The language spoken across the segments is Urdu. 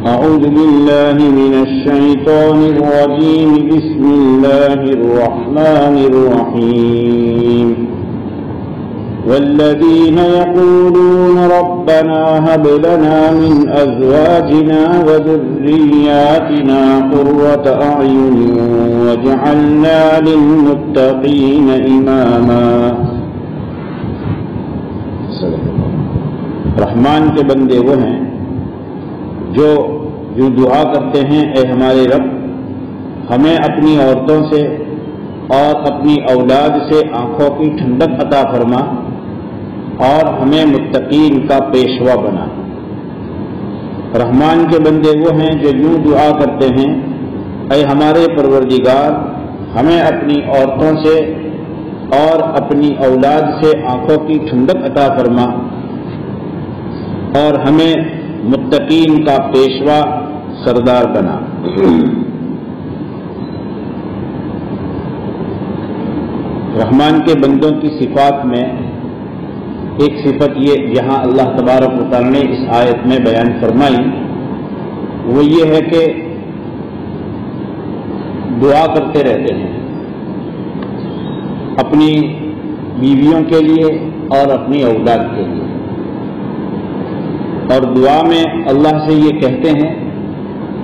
أعوذ بالله من الشيطان الرجيم. بسم الله الرحمن الرحيم. والذين يقولون ربنا هب لنا من أزواجنا وذرياتنا قرة أعين واجعلنا للمتقين إماما. رحمان کے بندے وہ ہیں جو یوں دعا کرتے ہیں، اے ہمارے رب ہمیں اپنی عورتوں سے اور اپنی اولاد سے آنکھوں کی ٹھنڈک عطا فرما اور ہمیں متقین کا پیشوا بنا. رحمان کے بندے وہ ہیں جو یوں دعا کرتے ہیں، اے ہمارے پروردگار ہمیں اپنی عورتوں سے اور اپنی اولاد سے آنکھوں کی ٹھنڈک عطا فرما اور ہمیں متقین کا پیشوا سردار بنا. رحمان کے بندوں کی صفات میں ایک صفت یہ جہاں اللہ تبارک و تعالی نے اس آیت میں بیان فرمائی وہ یہ ہے کہ دعا کرتے رہتے ہیں اپنی بیویوں کے لیے اور اپنی اولاد کے لیے، اور دعا میں اللہ سے یہ کہتے ہیں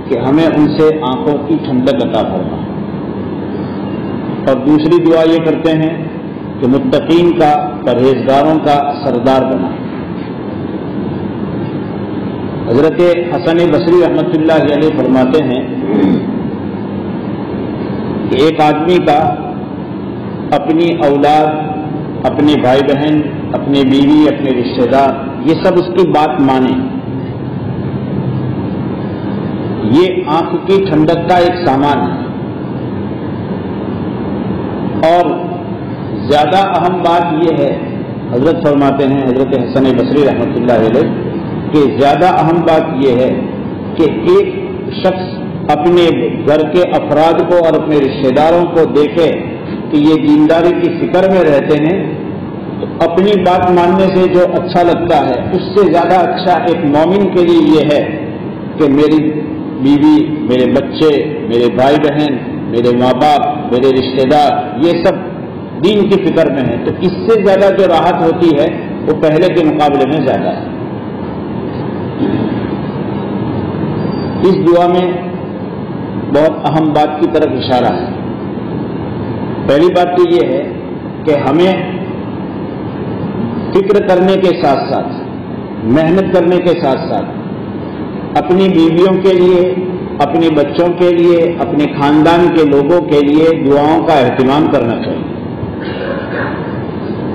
کہ ہمیں ان سے آنکھوں کی ٹھنڈک عطا فرما، اور دوسری دعا یہ کرتے ہیں کہ متقین کا، پرہیزگاروں کا سردار بنا. حضرت حسن بصری رحمۃ اللہ علیہ فرماتے ہیں کہ ایک آدمی کا اپنی اولاد، اپنے بھائی بہن، اپنے بیوی، اپنے رشتہ دار یہ سب اس کی بات مانیں، یہ آنکھ کی ٹھنڈک کا ایک سامان ہے. اور زیادہ اہم بات یہ ہے، حضرت فرماتے ہیں حضرت حسن بصری رحمۃ اللہ علیہ کہ زیادہ اہم بات یہ ہے کہ ایک شخص اپنے گھر کے افراد کو اور اپنے رشتہ داروں کو دیکھے کہ یہ دینداری کی فکر میں رہتے ہیں، تو اپنی بات ماننے سے جو اچھا لگتا ہے اس سے زیادہ اچھا ایک مومن کے لیے یہ ہے کہ میری بیوی، میرے بچے، میرے بھائی بہن، میرے ماں باپ، میرے رشتہ دار یہ سب دین کی فکر میں ہیں. تو اس سے زیادہ جو راحت ہوتی ہے وہ پہلے کے مقابلے میں زیادہ ہے. اس دعا میں بہت اہم بات کی طرف اشارہ ہے. پہلی بات تو یہ ہے کہ ہمیں فکر کرنے کے ساتھ ساتھ، محنت کرنے کے ساتھ ساتھ اپنی بیویوں کے لیے، اپنے بچوں کے لیے، اپنے خاندان کے لوگوں کے لیے دعاؤں کا اہتمام کرنا چاہیے.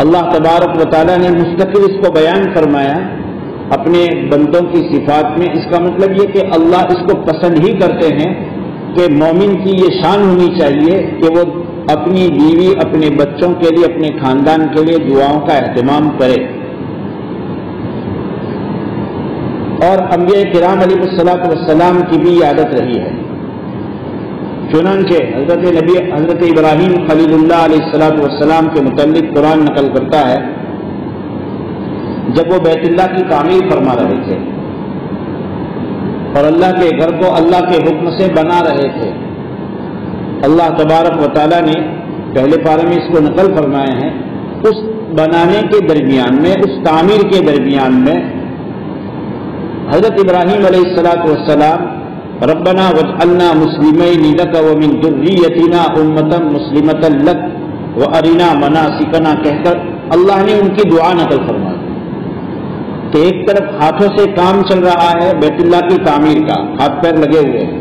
اللہ تبارک و تعالیٰ نے مستقل اس کو بیان فرمایا اپنے بندوں کی صفات میں. اس کا مطلب یہ کہ اللہ اس کو پسند ہی کرتے ہیں کہ مومن کی یہ شان ہونی چاہیے کہ وہ اپنی بیوی، اپنے بچوں کے لیے، اپنے خاندان کے لیے دعاؤں کا اہتمام کرے. اور انبیاء کرام علیہ الصلوۃ والسلام کی بھی عادت رہی ہے. چنانچہ حضرت ابراہیم خلیل اللہ علیہ الصلوۃ والسلام کے متعلق قرآن نقل کرتا ہے جب وہ بیت اللہ کی تعمیر فرما رہے تھے اور اللہ کے گھر کو اللہ کے حکم سے بنا رہے تھے، اللہ تبارک و تعالیٰ نے پہلے پارے میں اس کو نقل فرمائے ہیں. اس بنانے کے درمیان میں، اس تعمیر کے درمیان میں حضرت ابراہیم علیہ الصلوۃ والسلام ربنا واجعلنا مسلمین لک ومن ذریتنا امۃ مسلمۃ لک وارنا مناسکنا کہہ کر اللہ نے ان کی دعا نقل فرمائی کہ ایک طرف ہاتھوں سے کام چل رہا ہے بیت اللہ کی تعمیر کا، ہاتھ پیر لگے ہوئے ہیں،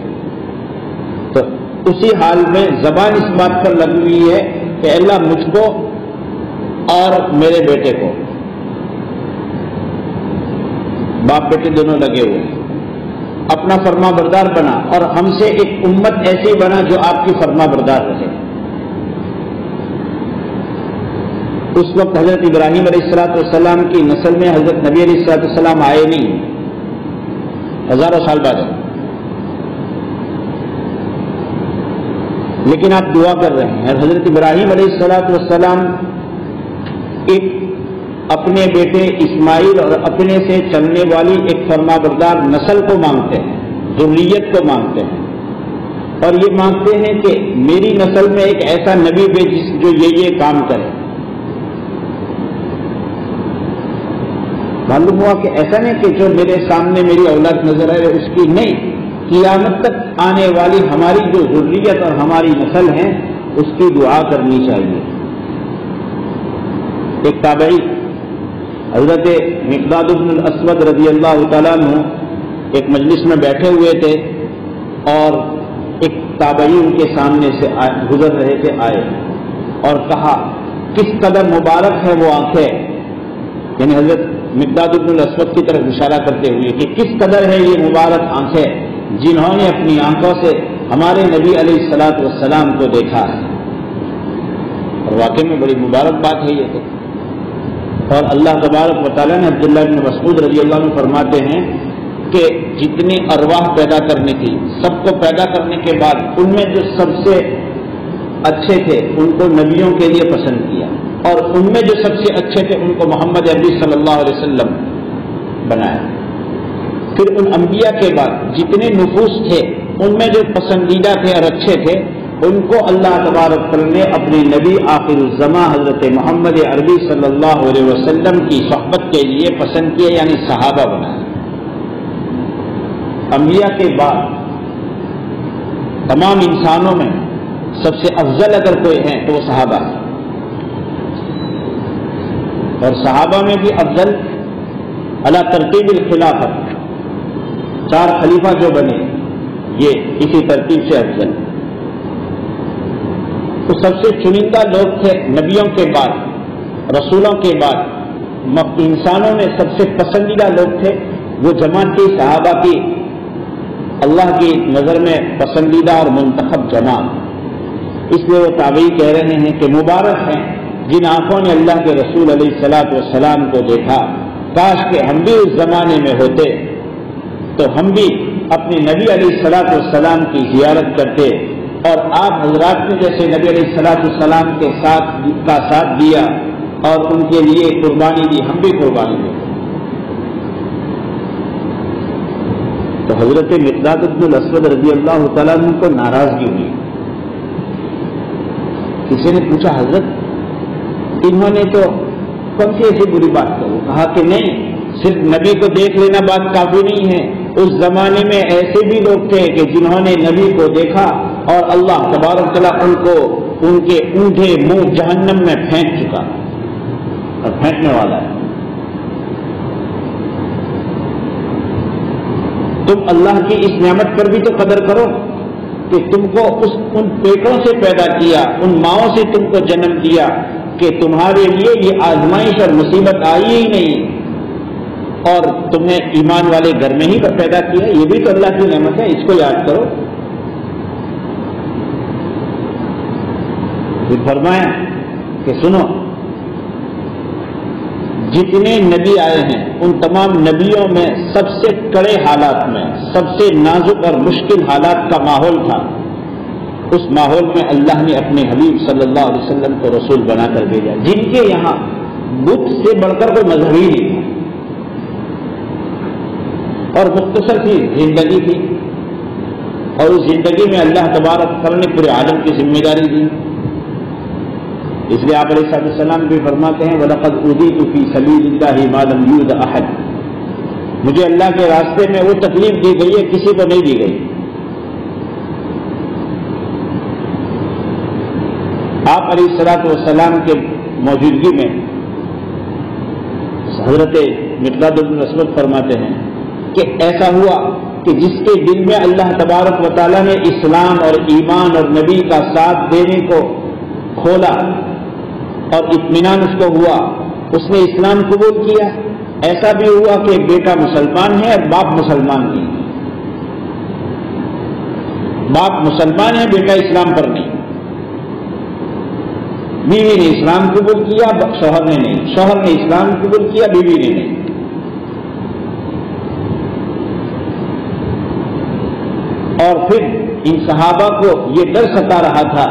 تو اسی حال میں زبان اس بات پر لگی ہوئی ہے کہ اللہ مجھ کو اور میرے بیٹے کو، باپ بیٹے دونوں لگے ہوئے ہیں، اپنا فرما بردار بنا اور ہم سے ایک امت ایسی بنا جو آپ کی فرما بردار رہے. اس وقت حضرت ابراہیم علیہ السلام کی نسل میں حضرت نبی علیہ السلام آئے نہیں، ہزاروں سال بعد، لیکن آپ دعا کر رہے ہیں. حضرت ابراہیم علیہ السلام ایک اپنے بیٹے اسماعیل اور اپنے سے چلنے والی ایک فرما بردار نسل کو مانگتے ہیں ذریت کو مانگتے ہیں اور یہ مانگتے ہیں کہ میری نسل میں ایک ایسا نبی بھیج جو یہ کام کرے. معلوم ہوا کہ ایسا نہیں کہ جو میرے سامنے میری اولاد نظر آئے اس کی نہیں، قیامت تک آنے والی ہماری جو ذریت اور ہماری نسل ہے اس کی دعا کرنی چاہیے. ایک تابعی حضرت مقداد بن الاسود رضی اللہ تعالیٰ عنہ ایک مجلس میں بیٹھے ہوئے تھے اور ایک تابعی ان کے سامنے سے گزر رہے تھے، آئے اور کہا کس قدر مبارک ہے وہ آنکھیں، یعنی حضرت مقداد بن الاسود کی طرف اشارہ کرتے ہوئے کہ کس قدر ہے یہ مبارک آنکھیں جنہوں نے اپنی آنکھوں سے ہمارے نبی علیہ الصلوۃ والسلام کو دیکھا ہے. اور واقعی میں بڑی مبارک بات ہے یہ تو. اور اللہ تبارک و تعالیٰ نے عبداللہ بن مسعود رضی اللہ عنہ فرماتے ہیں کہ جتنی ارواح پیدا کرنی تھی سب کو پیدا کرنے کے بعد ان میں جو سب سے اچھے تھے ان کو نبیوں کے لیے پسند کیا اور ان میں جو سب سے اچھے تھے ان کو محمد عربی صلی اللہ علیہ وسلم بنایا. پھر ان انبیاء کے بعد جتنے نفوس تھے ان میں جو پسندیدہ تھے اور اچھے تھے ان کو اللہ تبارک تعالیٰ نے اپنے نبی آخر الزماں حضرت محمد عربی صلی اللہ علیہ وسلم کی صحبت کے لیے پسند کیا، یعنی صحابہ بنایا. انبیاء کے بعد تمام انسانوں میں سب سے افضل اگر کوئی ہیں تو وہ صحابہ ہیں، اور صحابہ میں بھی افضل علی ترتیب الخلافت، 4 خلیفہ جو بنے یہ اسی ترتیب سے افضل. تو سب سے چنندہ لوگ تھے نبیوں کے بعد، رسولوں کے بعد انسانوں میں سب سے پسندیدہ لوگ تھے وہ جماعت تھی صحابہ کی، اللہ کی نظر میں پسندیدہ اور منتخب جماعت. اس لیے وہ تابعی کہہ رہے ہیں کہ مبارک ہیں جن آنکھوں نے اللہ کے رسول علیہ الصلوۃ والسلام کو دیکھا. کاش کہ ہم بھی اس زمانے میں ہوتے تو ہم بھی اپنے نبی علیہ الصلوۃ والسلام کی زیارت کرتے اور آپ حضرات نے جیسے نبی علیہ الصلوۃ والسلام کے ساتھ دیا اور ان کے لیے قربانی دی ہم بھی قربانی دیں. تو حضرت مقداد بن الاسود رضی اللہ تعالیٰ عنہ کو ناراضگی ہوئی. کسی نے پوچھا حضرت انہوں نے تو کون سی ایسی بری بات کہی؟ کہا کہ نہیں، صرف نبی کو دیکھ لینا بات کافی نہیں ہے. اس زمانے میں ایسے بھی لوگ تھے کہ جنہوں نے نبی کو دیکھا اور اللہ تبارک تعالیٰ ان کو ان کے اونٹے منہ جہنم میں پھینک چکا اور پھینکنے والا ہے. تم اللہ کی اس نعمت پر بھی تو قدر کرو کہ تم کو ان پیٹوں سے پیدا کیا، ان ماؤں سے تم کو جنم دیا کہ تمہارے لیے یہ آزمائش اور مصیبت آئی ہی نہیں اور تمہیں ایمان والے گھر میں ہی پیدا کیا. یہ بھی تو اللہ کی نعمت ہے، اس کو یاد کرو. پھر فرمایا کہ سنو جتنے نبی آئے ہیں ان تمام نبیوں میں سب سے کڑے حالات میں سب سے نازک اور مشکل حالات کا ماحول تھا. اس ماحول میں اللہ نے اپنے حبیب صلی اللہ علیہ وسلم کو رسول بنا کر بھیجا جن کے یہاں بت سے بڑھ کر کوئی مذہب ہی نہیں تھا اور مختصر سی زندگی تھی اور اس زندگی میں اللہ تبارک تعالیٰ نے پورے عالم کی ذمہ داری دی. اس لیے آپ علیہ السلام بھی فرماتے ہیں وَلَقَدْ أُوذِيتُ فِي سَبِيلِ اللَّهِ مَا لَمْ يُؤْذَ أَحَدٌ، مجھے اللہ کے راستے میں وہ تکلیف دی گئی ہے کسی کو نہیں دی گئی. آپ علیہ الصلوۃ والسلام کے موجودگی میں حضرت مقداد بن الاسود فرماتے ہیں کہ ایسا ہوا کہ جس کے دل میں اللہ تبارک و تعالیٰ نے اسلام اور ایمان اور نبی کا ساتھ دینے کو کھولا اور اطمینان اس کو ہوا، اس نے اسلام قبول کیا. ایسا بھی ہوا کہ بیٹا مسلمان ہے اور باپ مسلمان نہیں. باپ مسلمان ہے، بیٹا اسلام پر نہیں. بیوی نے اسلام قبول کیا، شوہر نے نہیں. شوہر نے اسلام قبول کیا، بیوی نے نہیں. اور پھر ان صحابہ کو یہ ڈر ستا رہا تھا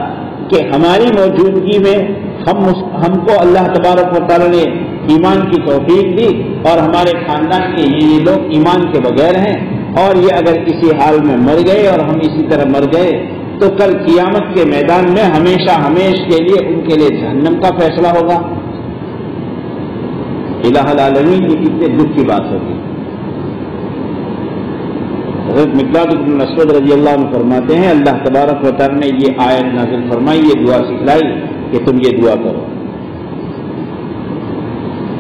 کہ ہماری موجودگی میں ہم کو اللہ تبارک و تعالیٰ نے ایمان کی توفیق دی اور ہمارے خاندان کے یہ لوگ ایمان کے بغیر ہیں اور یہ اگر اسی حال میں مر گئے اور ہم اسی طرح مر گئے تو کل قیامت کے میدان میں ہمیشہ ہمیشہ کے لیے ان کے لیے جہنم کا فیصلہ ہوگا. الہ العالمین، یہ کتنے دکھ کی بات ہوگی. حضرت مقداد بن مسعود رضی اللہ عنہ فرماتے ہیں اللہ تبارک و تعالی نے یہ آیت نازل فرمائی، یہ دعا سکھلائی کہ تم یہ دعا کرو.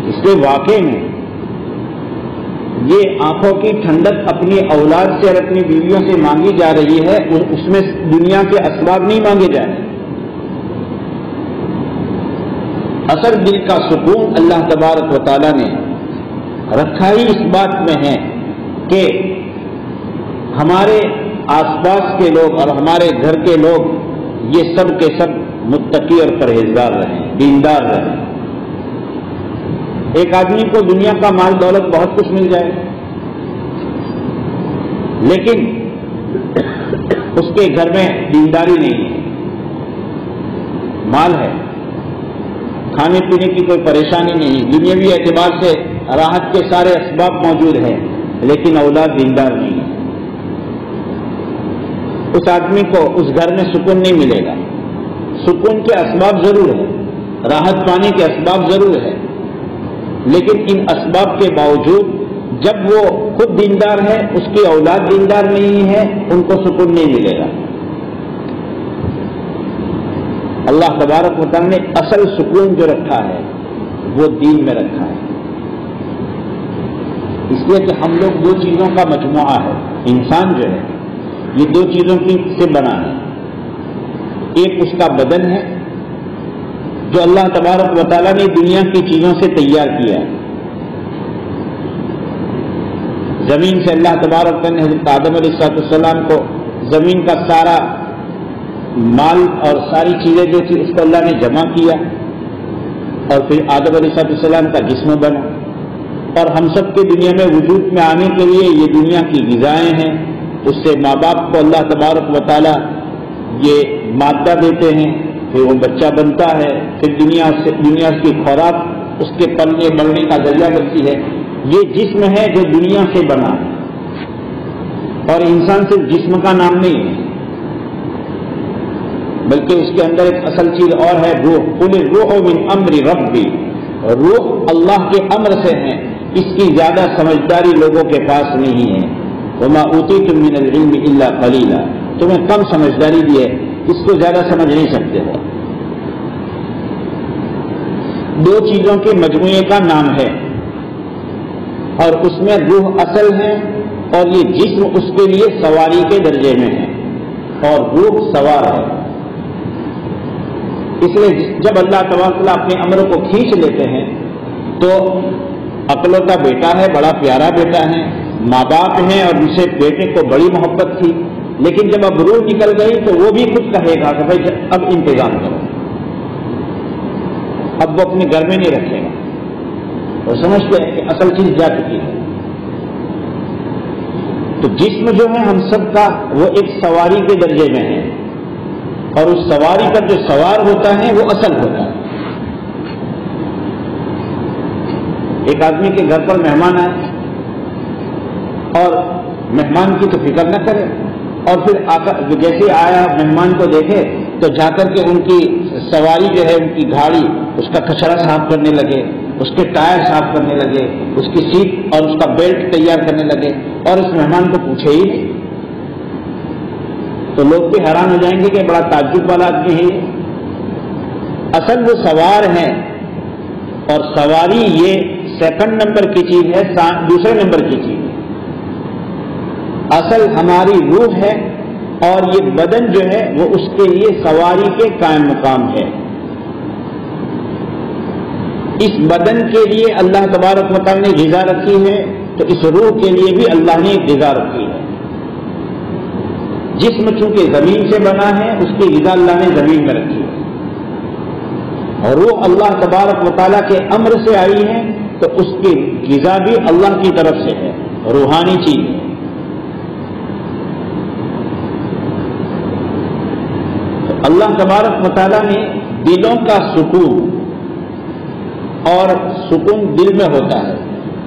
اس لیے واقع میں یہ آنکھوں کی ٹھنڈک اپنی اولاد سے اور اپنی بیویوں سے مانگی جا رہی ہے، اس میں دنیا کے اسباب نہیں مانگے جا رہے. اصل دل کا سکون اللہ تبارک و تعالیٰ نے رکھا ہی اس بات میں ہے کہ ہمارے آس پاس کے لوگ اور ہمارے گھر کے لوگ یہ سب کے سب متقی اور پرہیزگار رہیں، دیندار رہیں. ایک آدمی کو دنیا کا مال دولت بہت کچھ مل جائے، لیکن اس کے گھر میں دینداری نہیں ہے. مال ہے، کھانے پینے کی کوئی پریشانی نہیں، دنیاوی اعتبار سے راحت کے سارے اسباب موجود ہیں، لیکن اولاد دیندار نہیں ہے. اس آدمی کو اس گھر میں سکون نہیں ملے گا. سکون کے اسباب ضرور ہے، راحت پانے کے اسباب ضرور ہے، لیکن ان اسباب کے باوجود جب وہ خود دیندار ہے، اس کی اولاد دیندار نہیں ہے، ان کو سکون نہیں ملے گا. اللہ تبارک و تعالی نے اصل سکون جو رکھا ہے وہ دین میں رکھا ہے. اس لیے کہ ہم لوگ دو چیزوں کا مجموعہ ہے. انسان جو ہے یہ دو چیزوں سے بنا ہے. ایک اس کا بدن ہے جو اللہ تبارک و تعالیٰ نے دنیا کی چیزوں سے تیار کیا ہے. زمین سے اللہ تبارک و تعالیٰ نے حضرت آدم علیہ السلام کو زمین کا سارا مال اور ساری چیزیں جو تھی اس کو اللہ نے جمع کیا، اور پھر آدم علیہ السلام کا جسم بنا. اور ہم سب کے دنیا میں وجود میں آنے کے لیے یہ دنیا کی غذائیں ہیں. اس سے ماں باپ کو اللہ تبارک و تعالیٰ یہ مادہ دیتے ہیں، پھر وہ بچہ بنتا ہے، پھر دنیا کی خوراک اس کے پلنے بڑھنے کا ذریعہ بنتی ہے. یہ جسم ہے جو دنیا سے بنا ہے. اور انسان صرف جسم کا نام نہیں ہے، بلکہ اس کے اندر ایک اصل چیز اور ہے، روح. قل الروح من امر ربی، روح اللہ کے امر سے ہے. اس کی زیادہ سمجھداری لوگوں کے پاس نہیں ہے. وما اوتیتم من العلم الا قلیلا، تمہیں کم سمجھداری دی ہے، اس کو زیادہ سمجھ نہیں سکتے ہو. دو چیزوں کے مجموعے کا نام ہے، اور اس میں روح اصل ہے، اور یہ جسم اس کے لیے سواری کے درجے میں ہے، اور روح سوار ہے. اس لیے جب اللہ تبارک اپنے امر کو کھینچ لیتے ہیں تو اکلوتا بیٹا ہے، بڑا پیارا بیٹا ہے، ماں باپ ہیں اور ان سے بیٹے کو بڑی محبت تھی، لیکن جب اب روح نکل گئی تو وہ بھی خود کہے گا کہ بھائی اب انتظام کرو. اب وہ اپنے گھر میں نہیں رکھے گا. وہ سمجھتے ہیں کہ اصل چیز جا چکی ہے. تو جسم جو ہے ہم سب کا وہ ایک سواری کے درجے میں ہے، اور اس سواری پر جو سوار ہوتا ہے وہ اصل ہوتا ہے. ایک آدمی کے گھر پر مہمان آئے اور مہمان کی تو فکر نہ کرے، اور پھر جیسے آیا مہمان کو دیکھے تو جا کر کے ان کی سواری جو ہے ان کی گاڑی اس کا کچرا صاف کرنے لگے، اس کے ٹائر صاف کرنے لگے، اس کی سیٹ اور اس کا بیلٹ تیار کرنے لگے، اور اس مہمان کو پوچھے ہی نہیں. تو لوگ بھی حیران ہو جائیں گے کہ بڑا تعجب والا آدمی ہے. اصل وہ سوار ہے، اور سواری یہ سیکنڈ نمبر کی چیز ہے، دوسرے نمبر کی چیز ہے. اصل ہماری روح ہے، اور یہ بدن جو ہے وہ اس کے لیے سواری کے قائم مقام ہے. اس بدن کے لیے اللہ تبارک و تعالی نے غذا رکھی ہے، تو اس روح کے لیے بھی اللہ نے غذا رکھی ہے. جسم چونکہ زمین سے بنا ہے، اس کی غذا اللہ نے زمین میں رکھی ہے، اور روح اللہ تبارک و تعالیٰ کے امر سے آئی ہے، تو اس کی غذا بھی اللہ کی طرف سے ہے، روحانی چیز ہے. تو اللہ تبارک و تعالیٰ نے دلوں کا سکون، اور سکون دل میں ہوتا ہے،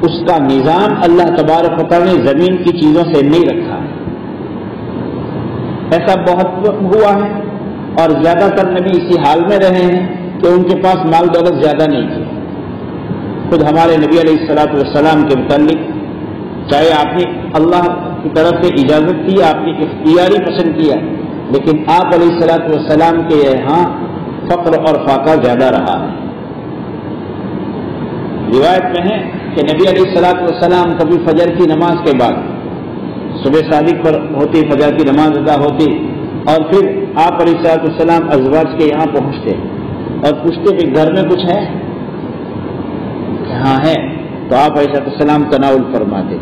اس کا نظام اللہ تبارک و تعالیٰ نے زمین کی چیزوں سے نہیں رکھا ہے. ایسا بہت ہوا ہے اور زیادہ تر نبی اسی حال میں رہے ہیں کہ ان کے پاس مال دولت زیادہ نہیں تھی. خود ہمارے نبی علیہ الصلوۃ والسلام کے متعلق چاہے آپ نے اللہ کی طرف سے اجازت کی، آپ نے اختیاری پسند کیا، لیکن آپ علیہ الصلوۃ والسلام کے یہاں فقر اور فاقہ زیادہ رہا ہے. روایت میں ہے کہ نبی علیہ الصلوۃ والسلام کبھی فجر کی نماز کے بعد صبح صادق پر ہوتی، فجر کی نماز ادا ہوتی اور پھر آپ علیہ الصلوۃ والسلام ازواج کے یہاں پہنچتے اور پوچھتے کہ گھر میں کچھ ہے؟ ہاں ہے. تو آپ علیہ الصلوۃ والسلام تناول فرماتے،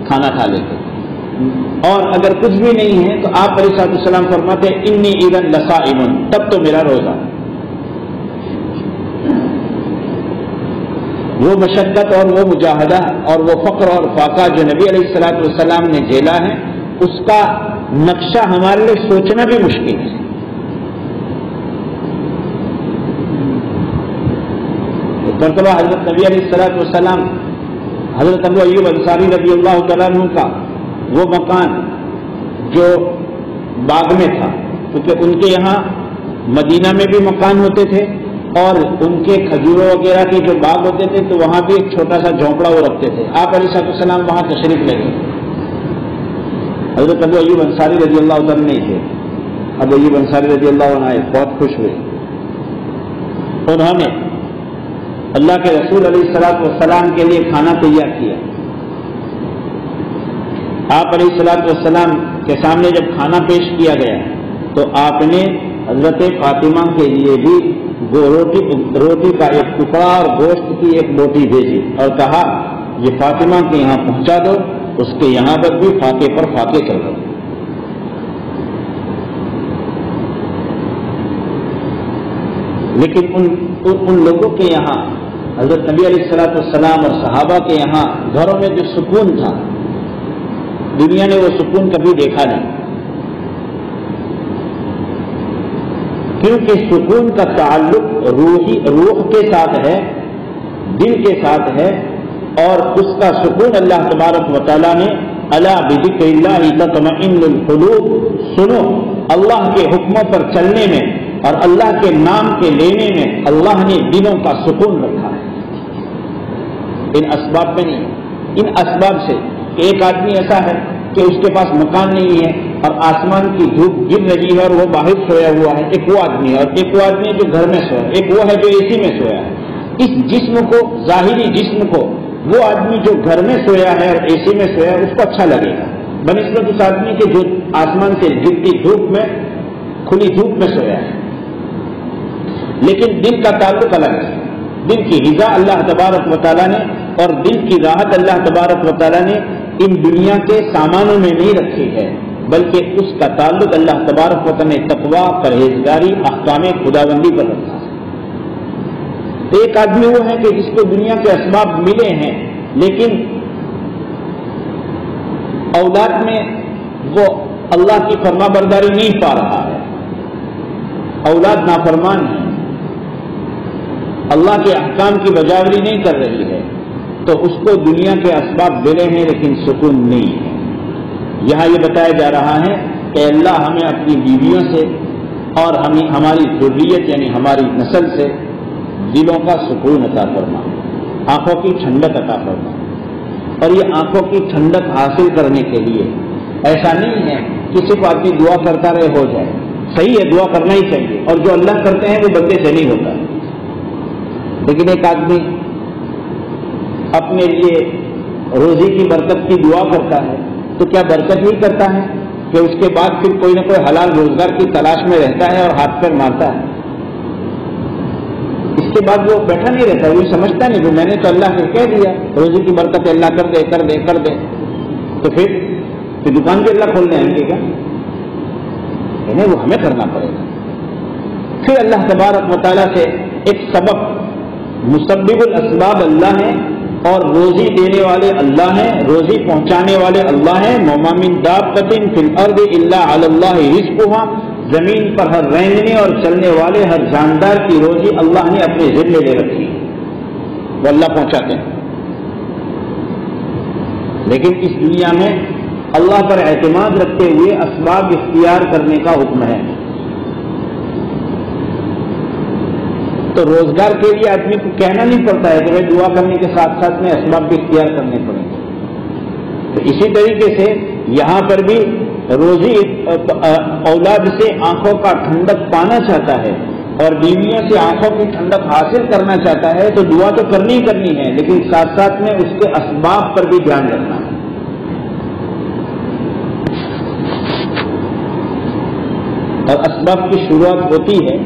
کھانا کھا لیتے. اور اگر کچھ بھی نہیں ہے تو آپ علیہ الصلوۃ والسلام فرماتے انی اذا لصائم، تب تو میرا روزہ. وہ مشقت اور وہ مجاہدہ اور وہ فقر اور فاقہ جو نبی علیہ الصلوۃ والسلام نے جھیلا ہے، اس کا نقشہ ہمارے لیے سوچنا بھی مشکل ہے. ایک مرتبہ حضرت نبی علیہ الصلوۃ والسلام حضرت ابو ایوب انصاری رضی اللہ تعالیٰ عنہ کا وہ مکان جو باغ میں تھا، کیونکہ ان کے یہاں مدینہ میں بھی مکان ہوتے تھے اور ان کے کھجوروں وغیرہ کے جو باغ ہوتے تھے تو وہاں بھی ایک چھوٹا سا جھونپڑا وہ رکھتے تھے. آپ علیہ الصلوۃ والسلام وہاں تشریف لے گئے. حضرت ابو ایوب انصاری رضی اللہ عنہ نہیں تھے. ابو ایوب انصاری رضی اللہ عنہ آئے، بہت خوش ہوئے. انہوں نے اللہ کے رسول علیہ الصلوۃ والسلام کے لیے کھانا تیار کیا. آپ علیہ الصلوۃ والسلام کے سامنے جب کھانا پیش کیا گیا تو آپ نے حضرت فاطمہ کے لیے بھی روٹی کا ایک ٹکڑا اور گوشت کی ایک بوٹی بھیجی اور کہا یہ فاطمہ کے یہاں پہنچا دو، اس کے یہاں پر بھی فاقے پر فاقے کر دو. لیکن ان لوگوں کے یہاں حضرت نبی علیہ الصلوۃ والسلام اور صحابہ کے یہاں گھروں میں جو سکون تھا، دنیا نے وہ سکون کبھی دیکھا نہیں. کیونکہ سکون کا تعلق روح کے ساتھ ہے، دل کے ساتھ ہے، اور اس کا سکون اللہ تبارک و تعالیٰ نے الا بذکر اللہ تطمئن القلوب، سنو اللہ کے حکموں پر چلنے میں اور اللہ کے نام کے لینے میں اللہ نے دلوں کا سکون رکھا ہے. ان اسباب میں نہیں، ان اسباب سے ایک آدمی ایسا ہے کہ اس کے پاس مکان نہیں ہے اور آسمان کی دھوپ گر رہی ہے اور وہ باہر سویا ہوا ہے، ایک وہ آدمی ہے، اور ایک وہ آدمی ہے جو گھر میں سویا ہے، ایک وہ ہے جو اے سی میں سویا ہے. اس جسم کو، ظاہری جسم کو، وہ آدمی جو گھر میں سویا ہے اور اے سی میں سویا ہے اس کو اچھا لگے گا بنسبت اس آدمی کے جو آسمان سے گرتی دھوپ میں، کھلی دھوپ میں سویا ہے. لیکن دل کا تعلق الگ ہے. دل کی غذا اللہ تبارک و تعالیٰ نے اور دل کی راحت اللہ تبارک و تعالیٰ نے ان دنیا کے سامانوں میں نہیں رکھی ہے، بلکہ اس کا تعلق اللہ تبارک و تعالیٰ نے تقویٰ، پرہیزگاری، احکام خداوندی پر رکھا ہے. ایک آدمی وہ ہے کہ جس کو دنیا کے اسباب ملے ہیں لیکن اولاد میں وہ اللہ کی فرما برداری نہیں پا رہا ہے، اولاد نافرمان ہے، اللہ کے احکام کی بجاوری نہیں کر رہی ہے، تو اس کو دنیا کے اسباب ملے ہیں لیکن سکون نہیں ہے. یہاں یہ بتایا جا رہا ہے کہ اللہ ہمیں اپنی بیویوں سے اور ہماری ذریت یعنی ہماری نسل سے دلوں کا سکون عطا فرما، آنکھوں کی ٹھنڈک عطا فرما. اور یہ آنکھوں کی ٹھنڈک حاصل کرنے کے لیے ایسا نہیں ہے کہ صرف آدمی دعا کرتا رہے ہو جائے. صحیح ہے، دعا کرنا ہی چاہیے، اور جو اللہ کرتے ہیں وہ بندے سے نہیں ہوتا. لیکن ایک آدمی اپنے لیے روزی کی برکت کی دعا کرتا ہے تو کیا برکت ہی کرتا ہے کہ اس کے بعد پھر کوئی نہ کوئی حلال روزگار کی تلاش میں رہتا ہے اور ہاتھ پیر مارتا ہے؟ اس کے بعد وہ بیٹھا نہیں رہتا، وہ سمجھتا نہیں کہ میں نے تو اللہ سے کہہ دیا روزی کی برکت اللہ کر دے کر دے کر دے، تو پھر دکان کے اللہ کھولنے آئیں گے کیا؟ انہیں وہ ہمیں کرنا پڑے گا. پھر اللہ تبارک و تعالیٰ سے ایک سبب، مسبب الاسباب اللہ ہے اور روزی دینے والے اللہ ہیں، روزی پہنچانے والے اللہ ہیں. وما من دابۃ فی الارض الا علی اللہ رزقها، زمین پر ہر رہنے اور چلنے والے ہر جاندار کی روزی اللہ نے اپنے ذمے لے رکھی، وہ اللہ پہنچاتے ہیں. لیکن اس دنیا میں اللہ پر اعتماد رکھتے ہوئے اسباب اختیار کرنے کا حکم ہے. تو روزگار کے لیے آدمی کو کہنا نہیں پڑتا ہے کہ بھائی دعا کرنے کے ساتھ ساتھ میں اسباب بھی اختیار کرنے پڑیں گے. تو اسی طریقے سے یہاں پر بھی روزی اولاد سے آنکھوں کا ٹھنڈک پانا چاہتا ہے اور بیویوں سے آنکھوں کی ٹھنڈک حاصل کرنا چاہتا ہے تو دعا تو کرنی ہی کرنی ہے، لیکن ساتھ ساتھ میں اس کے اسباب پر بھی دھیان رکھنا ہے. اور اسباب کی شروعات ہوتی ہے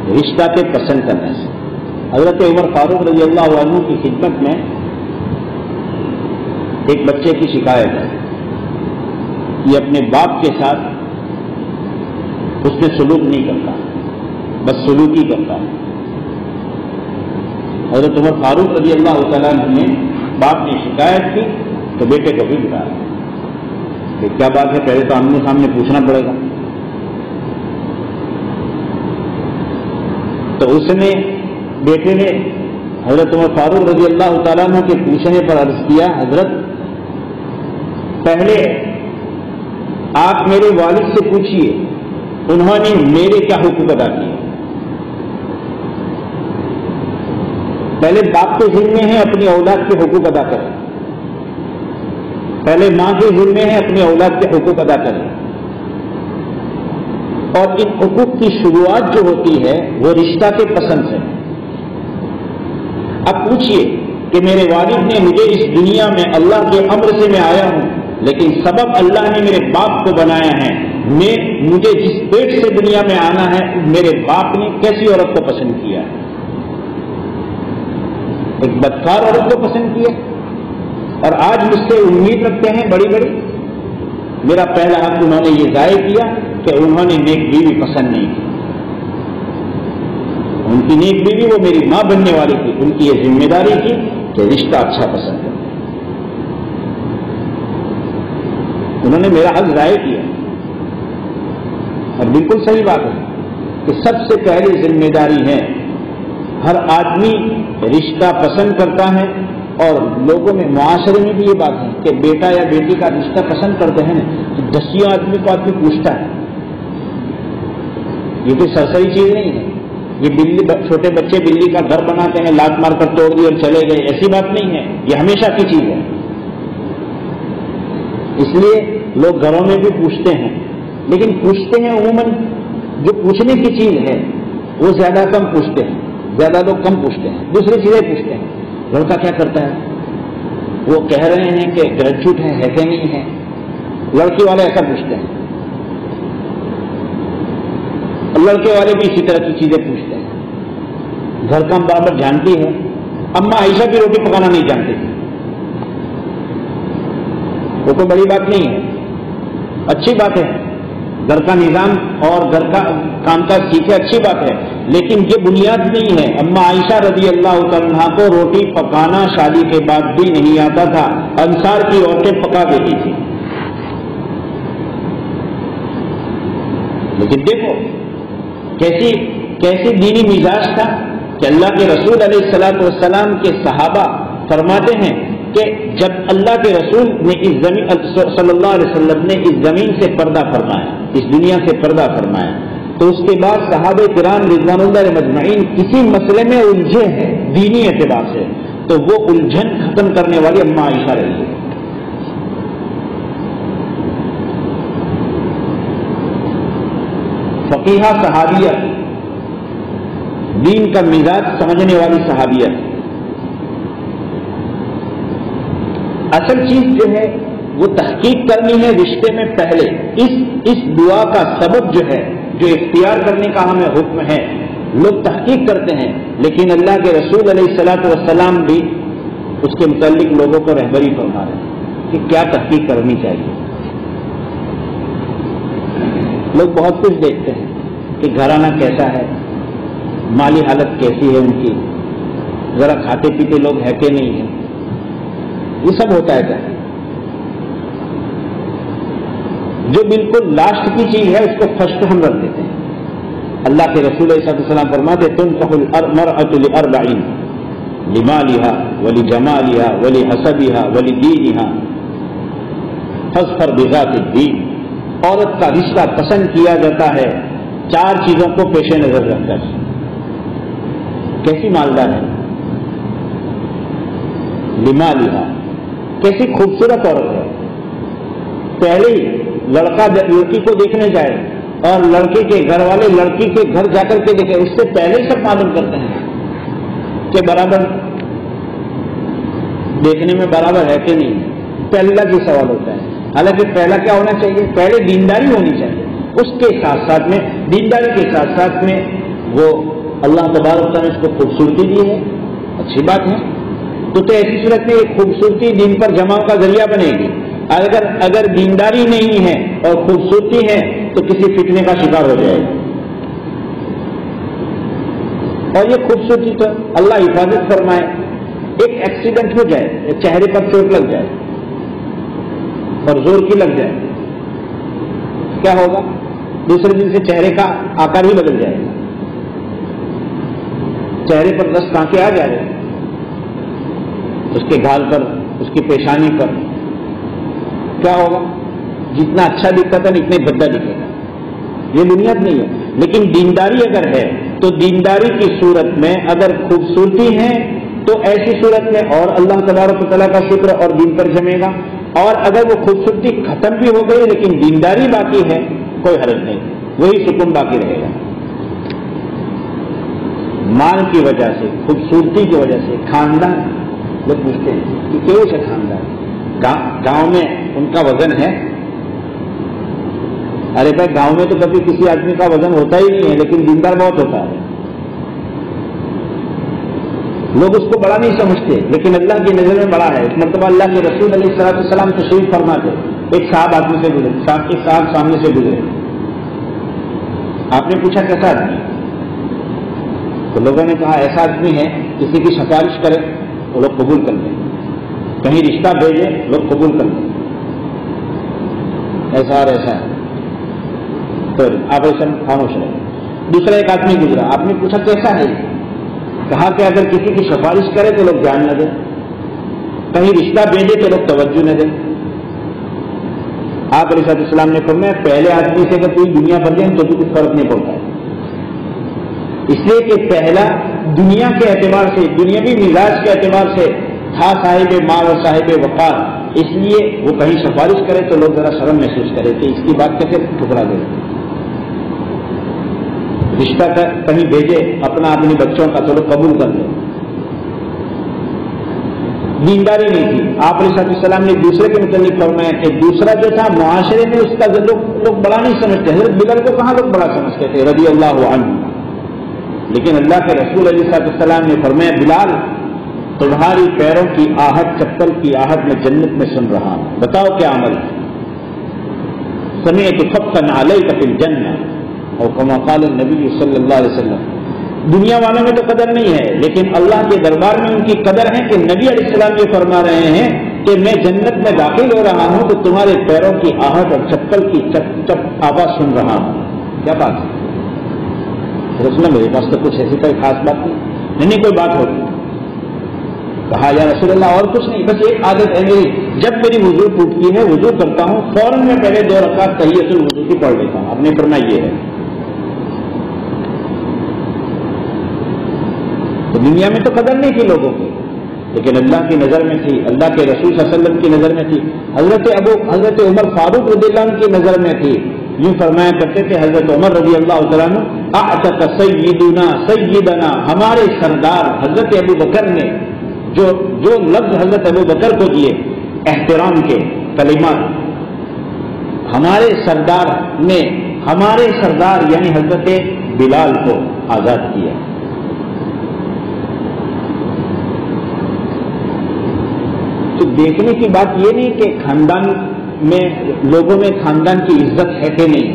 رشتہ کے پسند کرنے سے. حضرت عمر فاروق رضی اللہ عنہ کی خدمت میں ایک بچے کی شکایت ہے، یہ اپنے باپ کے ساتھ اس میں سلوک نہیں کرتا، بس سلوکی کرتا ہے. حضرت عمر فاروق رضی اللہ تعالیٰ عنہ نے باپ نے شکایت کی تو بیٹے کو بھی بتایا کہ کیا بات ہے، پہلے تو آمنے سامنے پوچھنا پڑے گا. تو اس نے بیٹے نے حضرت عمر فاروق رضی اللہ تعالیٰ عنہ کے پوچھنے پر عرض کیا، حضرت پہلے آپ میرے والد سے پوچھیے انہوں نے میرے کیا حقوق ادا کیے. پہلے باپ کے ذمے ہیں اپنی اولاد کے حقوق ادا کریں، پہلے ماں کے ذمے ہیں اپنی اولاد کے حقوق ادا کریں. اور ان حقوق کی شروعات جو ہوتی ہے وہ رشتہ کے پسند سے. اب پوچھیے کہ میرے والد نے مجھے اس دنیا میں اللہ کے امر سے میں آیا ہوں، لیکن سبب اللہ نے میرے باپ کو بنایا ہے. مجھے جس پیٹ سے دنیا میں آنا ہے میرے باپ نے کیسی عورت کو پسند کیا ہے؟ ایک بدکار عورت کو پسند کیا، اور آج مجھ سے امید رکھتے ہیں بڑی بڑی. میرا پہلا حق انہوں نے یہ ضائع کیا کہ انہوں نے نیک بیوی پسند نہیں کی. ان کی نیک بیوی وہ میری ماں بننے والی تھی، ان کی یہ ذمہ داری تھی کہ رشتہ اچھا پسند کرے. انہوں نے میرا حق ضائع کیا. اور بالکل صحیح بات ہے کہ سب سے پہلی ذمہ داری ہے، ہر آدمی رشتہ پسند کرتا ہے. اور لوگوں میں معاشرے میں بھی یہ بات ہے کہ بیٹا یا بیٹی کا رشتہ پسند کرتے ہیں تو دسیوں آدمی کو آدمی پوچھتا ہے. یہ کوئی سرسری چیز نہیں ہے. یہ بلی، چھوٹے بچے بلی کا گھر بناتے ہیں، لات مار کر توڑ دی اور چلے گئے، ایسی بات نہیں ہے. یہ ہمیشہ کی چیز ہے. اس لیے لوگ گھروں میں بھی پوچھتے ہیں، لیکن پوچھتے ہیں عموماً جو پوچھنے کی چیز ہے وہ زیادہ کم پوچھتے ہیں. زیادہ لوگ کم پوچھتے ہیں، دوسری چیزیں پوچھتے ہیں. لڑکا کیا کرتا ہے، وہ کہہ رہے ہیں کہ گریجویٹ ہے کہ نہیں ہے. لڑکی والے ایسا پوچھتے ہیں، اور لڑکے والے بھی اسی طرح کی چیزیں پوچھتے ہیں. گھر کا برابر جانتی ہے، اما عائشہ بھی روٹی پکانا نہیں جانتی تھی. وہ کوئی بڑی بات نہیں ہے، اچھی بات ہے. گھر کا نظام اور گھر کا کام کاج سیکھے، اچھی بات ہے، لیکن یہ بنیاد نہیں ہے. اما عائشہ رضی اللہ عنہا کو روٹی پکانا شادی کے بعد بھی نہیں آتا تھا، انصار کی عورتیں پکا دیتی تھی. لیکن دیکھو کیسی دینی مزاج تھا کہ اللہ کے رسول علیہ الصلوۃ والسلام کے صحابہ فرماتے ہیں کہ جب اللہ کے رسول نے اس زمین صلی اللہ علیہ وسلم نے اس زمین سے پردہ فرمایا، اس دنیا سے پردہ فرمایا، تو اس کے بعد صحابہ کرام رضوان اللہ علیہ مجمعین کسی مسئلے میں الجھے ہیں دینی اعتبار سے، تو وہ الجھن ختم کرنے والی اما عائشہ رہی ہے. فقیہہ صحابیہ، دین کا مزاج سمجھنے والی صحابیہ. اصل چیز جو ہے وہ تحقیق کرنی ہے رشتے میں. پہلے اس دعا کا سبب جو ہے، جو اختیار کرنے کا ہمیں حکم ہے، لوگ تحقیق کرتے ہیں، لیکن اللہ کے رسول علیہ الصلوۃ والسلام بھی اس کے متعلق لوگوں کو رہبری فرما رہے ہیں کہ کیا تحقیق کرنی چاہیے. لوگ بہت کچھ دیکھتے ہیں کہ گھرانہ کیسا ہے، مالی حالت کیسی ہے ان کی، ذرا کھاتے پیتے لوگ ہے کہ نہیں ہے، یہ سب ہوتا ہے. جو بالکل لاسٹ کی چیز ہے اس کو فرسٹ ہم رکھ دیتے ہیں. اللہ کے رسول علیہ السلام فرماتے تنکح المرأة لأربع، لمالها ولجمالها ولحسبها ولدينها فاظفر بذات الدین. عورت کا رشتہ پسند کیا جاتا ہے 4 چیزوں کو پیش نظر رکھ کر. کیسی مالدار ہے؟ لمالها، کیسی خوبصورت عورت ہے. پہلے ہی لڑکا لڑکی کو دیکھنے جائے اور لڑکے کے گھر والے لڑکی کے گھر جا کر کے دیکھے، اس سے پہلے سب معلوم کرتے ہیں کہ برابر دیکھنے میں برابر ہے کہ نہیں. پہلا کی سوال ہوتا ہے. حالانکہ پہلا کیا ہونا چاہیے؟ پہلے دینداری ہونی چاہیے. اس کے ساتھ ساتھ میں دینداری کے ساتھ ساتھ میں وہ اللہ تبارک تعالیٰ نے اس کو خوبصورتی دی ہے، اچھی بات ہے. تو ایسی صورت میں یہ خوبصورتی دین پر جماؤ کا ذریعہ بنے گی. اگر دینداری نہیں ہے اور خوبصورتی ہے تو کسی فتنے کا شکار ہو جائے گا. اور یہ خوبصورتی تو اللہ حفاظت فرمائے، ایک ایکسیڈنٹ ہو جائے، چہرے پر چوٹ لگ جائے اور زور کی لگ جائے، کیا ہوگا؟ دوسرے دن سے چہرے کا آکار ہی بدل جائے گا. چہرے پر 10 ٹانکے آ جائے، اس کے گال پر، اس کی پیشانی پر، کیا ہوگا؟ جتنا اچھا دکھتا تھا اتنے گدا دکھے گا. یہ بنیاد نہیں ہے. لیکن دینداری اگر ہے تو دینداری کی صورت میں اگر خوبصورتی ہے تو ایسی صورت میں اور اللہ تبارک و تعالیٰ کا شکر اور دین پر جمے گا. اور اگر وہ خوبصورتی ختم بھی ہو گئی لیکن دینداری باقی ہے، کوئی حرج نہیں، وہی سکون باقی رہے گا. مال کی وجہ سے، خوبصورتی کی وجہ سے خاندان، لوگ پوچھتے ہیں کہ کیوں سے خاندان؟ گاؤں میں ان کا وزن ہے؟ ارے بھائی گاؤں میں تو کبھی کسی آدمی کا وزن ہوتا ہی نہیں ہے، لیکن دیندار بہت ہوتا ہے. لوگ اس کو بڑا نہیں سمجھتے لیکن اللہ کی نظر میں بڑا ہے. ایک مرتبہ اللہ کے رسول علیہ السلام تشریف فرما تھے، ایک صاحب آدمی سے گزرے، ایک صاحب سامنے سے گزرے. آپ نے پوچھا کیسا آدمی؟ تو لوگوں نے کہا ایسا آدمی ہے کسی کی سفارش کرے تو لوگ قبول کر لیں، کہیں رشتہ بھیجے لوگ قبول کر لیں، ایسا اور ایسا ہے. تو آپ ایسا خاموش رہے. دوسرا ایک آدمی گزرا، آپ نے پوچھا کیسا ہے؟ کہا کہ اگر کسی کی سفارش کرے تو لوگ جان نہ دیں، کہیں رشتہ بھیجے تو لوگ توجہ نہ دیں. آپ علیہ السلام نے فرمایا پہلے آدمی سے اگر کوئی دنیا بھر جائے تو بھی کچھ فرق نہیں پڑتا ہے. اس لیے کہ پہلا دنیا کے اعتبار سے، دنیاوی مزاج کے اعتبار سے تھا صاحب مال اور صاحب وقار، اس لیے وہ کہیں سفارش کرے تو لوگ ذرا شرم محسوس کرے کہ اس کی بات کیسے ٹھکرا دے. رشتہ کہیں بھیجے اپنی بچوں کا تو لوگ قبول کر لیں. دینداری نہیں تھی. آپ علیہ السلام نے دوسرے کے متعلق فرمایا کہ دوسرا جو تھا معاشرے میں اس کا لوگ بڑا نہیں سمجھتے. حضرت بلال کو کہاں لوگ بڑا سمجھتے تھے رضی اللہ عنہ، لیکن اللہ کے رسول علیہ السلام نے فرمایا بلال تمہاری پیروں کی آہٹ، چپل کی آہٹ میں جنت میں سن رہا ہوں، بتاؤ کیا عمل ہے؟ سمعت خفا علیک فی الجنہ اور کما قال النبی صلی اللہ علیہ وسلم. دنیا والوں میں تو قدر نہیں ہے لیکن اللہ کے دربار میں ان کی قدر ہے کہ نبی علیہ السلام یہ فرما رہے ہیں کہ میں جنت میں داخل ہو رہا ہوں تو تمہارے پیروں کی آہٹ اور چپل کی چپ چپ آواز سن رہا ہوں. کیا بات ہے رسول اللہ؟ میرے پاس تو کچھ ایسی کوئی خاص بات نہیں کوئی بات ہوتی. کہا یا رسول اللہ اور کچھ نہیں، بس ایک عادت ہے میری، جب میری وضو ٹوٹتی ہے وضو کرتا ہوں فوراً میں پہلے 2 رکعت تحیۃ الوضو کی پڑھ لیتا ہوں. آپ نے فرمایا یہ ہے. تو دنیا میں تو قدر نہیں تھی لوگوں کی لیکن اللہ کی نظر میں تھی، اللہ کے رسول صلی اللہ علیہ وسلم کی نظر میں تھی، حضرت عمر فاروق رضی اللہ عنہ کی نظر میں تھی. یوں فرمایا کرتے تھے حضرت عمر رضی اللہ تعالیٰ عنہ، اعتق سیدنا، ہمارے سردار حضرت ابو بکر نے جو لفظ حضرت ابو بکر کو دیے احترام کے کلمات، ہمارے سردار نے ہمارے سردار یعنی حضرت بلال کو آزاد کیا. تو دیکھنے کی بات یہ نہیں کہ خاندان میں لوگوں میں خاندان کی عزت ہے کہ نہیں،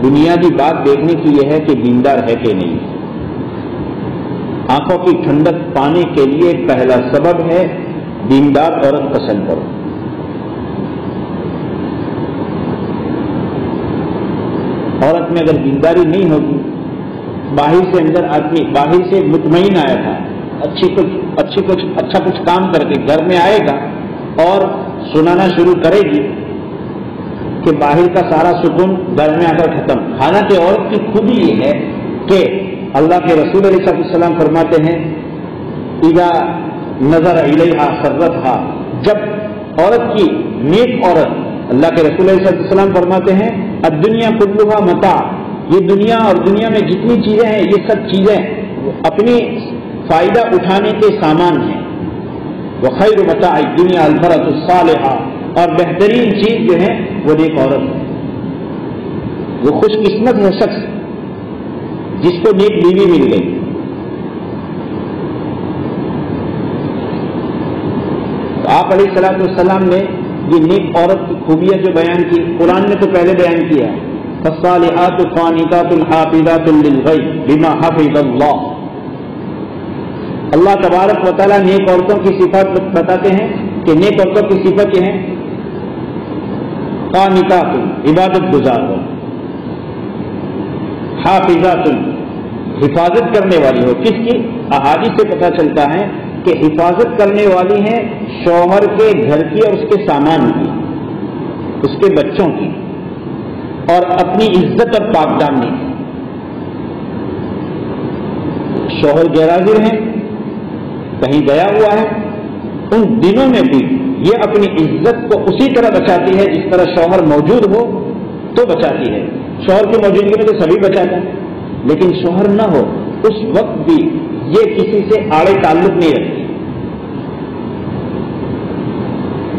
بنیادی بات دیکھنے کی یہ ہے کہ دیندار ہے کہ نہیں. آنکھوں کی ٹھنڈک پانے کے لیے پہلا سبب ہے دیندار عورت پسند کرو. عورت میں اگر دینداری نہیں ہوگی، باہر سے اندر آدمی باہر سے مطمئن آیا تھا اچھا کچھ کام کر کے گھر میں آئے گا اور سنانا شروع کرے گی کہ باہر کا سارا سکون گھر میں آ کر ختم. حالانکہ عورت کی خوبی یہ ہے کہ اللہ کے رسول علیہ السلام فرماتے ہیں اذا نظر الیہا سرتھا، جب عورت کی نیک عورت، اللہ کے رسول علیہ السلام فرماتے ہیں الدنیا کلھا متاع، یہ دنیا اور دنیا میں جتنی چیزیں ہیں یہ سب چیزیں اپنی فائدہ اٹھانے کے سامان ہیں. وخیر متاع الدنیا المرأۃ الصالحہ، اور بہترین چیز جو ہے وہ نیک عورت ہے. وہ خوش قسمت ہے شخص جس کو نیک بیوی مل گئی. تو آپ علیہ الصلوۃ والسلام نے یہ نیک عورت کی خوبیاں جو بیان کی، قرآن نے تو پہلے بیان کیا فالصالحات قانتات حافظات للغیب بما حفظ اللہ. اللہ تبارک و تعالیٰ نیک عورتوں کی صفات بتاتے ہیں کہ نیک عورتوں کی صفت یہ ہے قانتات عبادت گزار ہو، حافظات حفاظت کرنے والی ہو. کس کی؟ احادیث سے پتہ چلتا ہے کہ حفاظت کرنے والی ہیں شوہر کے گھر کی اور اس کے سامان کی، اس کے بچوں کی، اور اپنی عزت اور پاک دامنی کی. شوہر غیر حاضر ہیں، کہیں گیا ہوا ہے، ان دنوں میں بھی یہ اپنی عزت کو اسی طرح بچاتی ہے جس طرح شوہر موجود ہو تو بچاتی ہے. شوہر کی موجودگی میں تو سبھی بچاتے ہیں، لیکن شوہر نہ ہو اس وقت بھی یہ کسی سے آڑے تعلق نہیں رکھتی.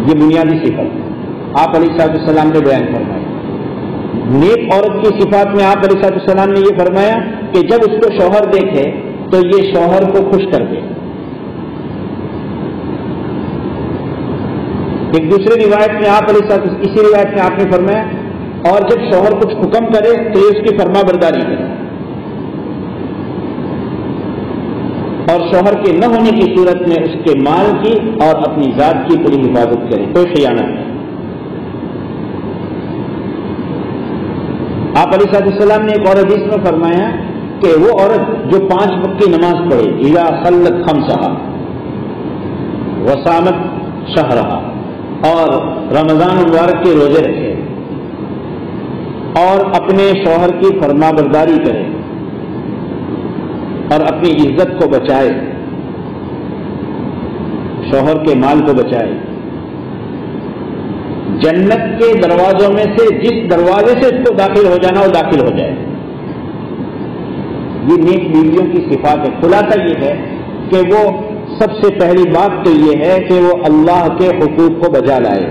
یہ بنیادی صفت آپ علیہ الصلوۃ والسلام نے بیان فرمائی. نیک عورت کی صفات میں آپ علیہ الصلوۃ والسلام نے یہ فرمایا کہ جب اس کو شوہر دیکھے تو یہ شوہر کو خوش کر دے. ایک دوسری روایت میں آپ علیہ الصلوۃ، اسی روایت میں آپ نے فرمایا اور جب شوہر کچھ حکم کرے تو یہ اس کی فرما برداری کرے، اور شوہر کے نہ ہونے کی صورت میں اس کے مال کی اور اپنی ذات کی پوری حفاظت کرے، کوئی خیانت نہیں. آپ علیہ السلام نے ایک اور حدیث میں فرمایا کہ وہ عورت جو 5 وقت کی نماز پڑھے اذا صلت خمسہا وصامت شہرہا، اور رمضان مبارک کے روزے رکھے اور اپنے شوہر کی فرما برداری کرے اور اپنی عزت کو بچائے، شوہر کے مال کو بچائے، جنت کے دروازوں میں سے جس دروازے سے اس کو داخل ہو جانا وہ داخل ہو جائے. یہ نیک بیویوں کی صفات ہے. خلاصہ یہ ہے کہ وہ سب سے پہلی بات تو یہ ہے کہ وہ اللہ کے حقوق کو بجا لائے،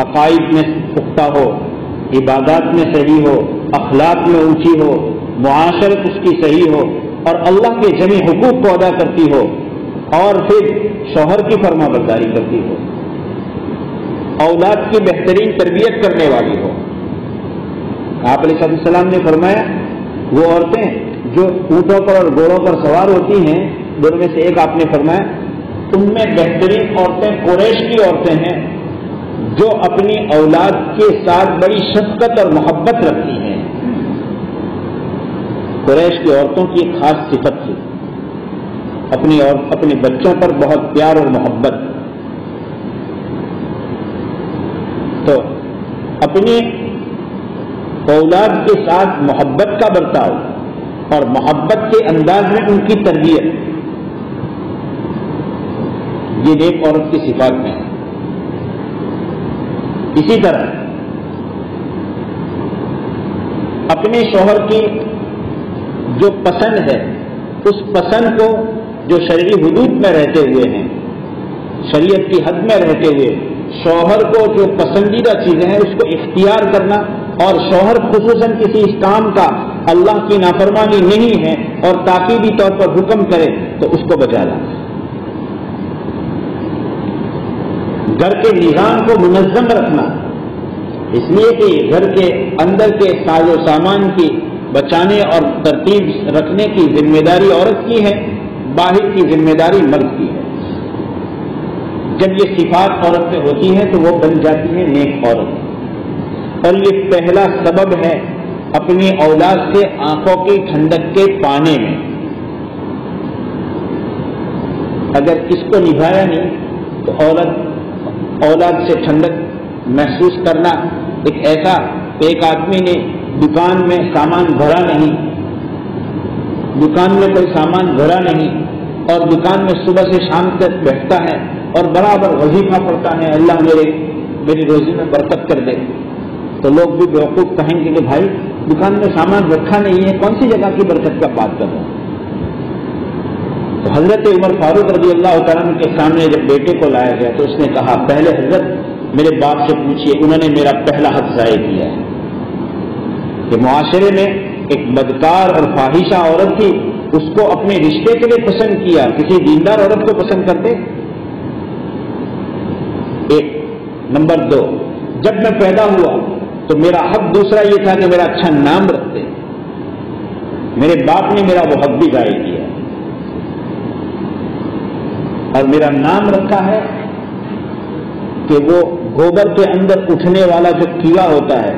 عقائد میں پختہ ہو، عبادات میں صحیح ہو، اخلاق میں اونچی ہو، معاشرت اس کی صحیح ہو اور اللہ کے جمی حقوق کو ادا کرتی ہو، اور پھر شوہر کی فرما برداری کرتی ہو، اولاد کی بہترین تربیت کرنے والی ہو. آپ علیہ السلام نے فرمایا وہ عورتیں جو اونٹوں پر اور گھوڑوں پر سوار ہوتی ہیں، دونوں میں سے ایک آپ نے فرمایا ان میں بہترین عورتیں قریش کی عورتیں ہیں جو اپنی اولاد کے ساتھ بڑی شفقت اور محبت رکھتی ہیں. قریش کی عورتوں کی ایک خاص صفت تھی اپنے بچوں پر بہت پیار اور محبت. تو اپنی اولاد کے ساتھ محبت کا برتاؤ اور محبت کے انداز میں ان کی تربیت، یہ نیک عورت کی صفات میں ہے. اسی طرح اپنے شوہر کی جو پسند ہے اس پسند کو جو شرعی حدود میں رہتے ہوئے ہیں، شریعت کی حد میں رہتے ہوئے شوہر کو جو پسندیدہ چیزیں ہیں اس کو اختیار کرنا، اور شوہر خصوصاً کسی اس کام کا اللہ کی نافرمانی نہیں ہے اور تاکیدی طور پر حکم کرے تو اس کو بچا لانا. گھر کے نظام کو منظم رکھنا، اس لیے کہ گھر کے اندر کے ساز و سامان کی بچانے اور ترتیب رکھنے کی ذمہ داری عورت کی ہے، باہر کی ذمہ داری مرد کی ہے. جب یہ صفات عورت میں ہوتی ہیں تو وہ بن جاتی ہے نیک عورت. اور یہ پہلا سبب ہے اپنی اولاد سے آنکھوں کی ٹھنڈک کے پانے میں. اگر اس کو نبھایا نہیں تو اولاد سے ٹھنڈک محسوس کرنا ایک آدمی نے دکان میں سامان بھرا نہیں، دکان میں کوئی سامان بھرا نہیں اور دکان میں صبح سے شام تک بیٹھتا ہے اور برابر وظیفہ پڑھتا ہے اللہ میری روزی میں برکت کر دے، تو لوگ بھی بیوقوف کہیں گے کہ بھائی دکان میں سامان رکھا نہیں ہے، کون سی جگہ کی برکت کا بات کر رہا ہے؟ تو حضرت عمر فاروق رضی اللہ تعالیٰ عنہ کے سامنے جب بیٹے کو لایا گیا تو اس نے کہا پہلے حضرت میرے باپ سے پوچھیے، انہوں نے میرا پہلا حق ضائع کیا ہے کہ معاشرے میں ایک بدکار اور فاحشہ عورت تھی، اس کو اپنے رشتے کے لیے پسند کیا، کسی دیندار عورت کو پسند کرتے؟ ایک نمبر 2، جب میں پیدا ہوا تو میرا حق دوسرا یہ تھا کہ میرا اچھا نام رکھتے، میرے باپ نے میرا وہ حق بھی ضائع کیا اور میرا نام رکھا ہے کہ وہ گوبر کے اندر اٹھنے والا جو کیڑا ہوتا ہے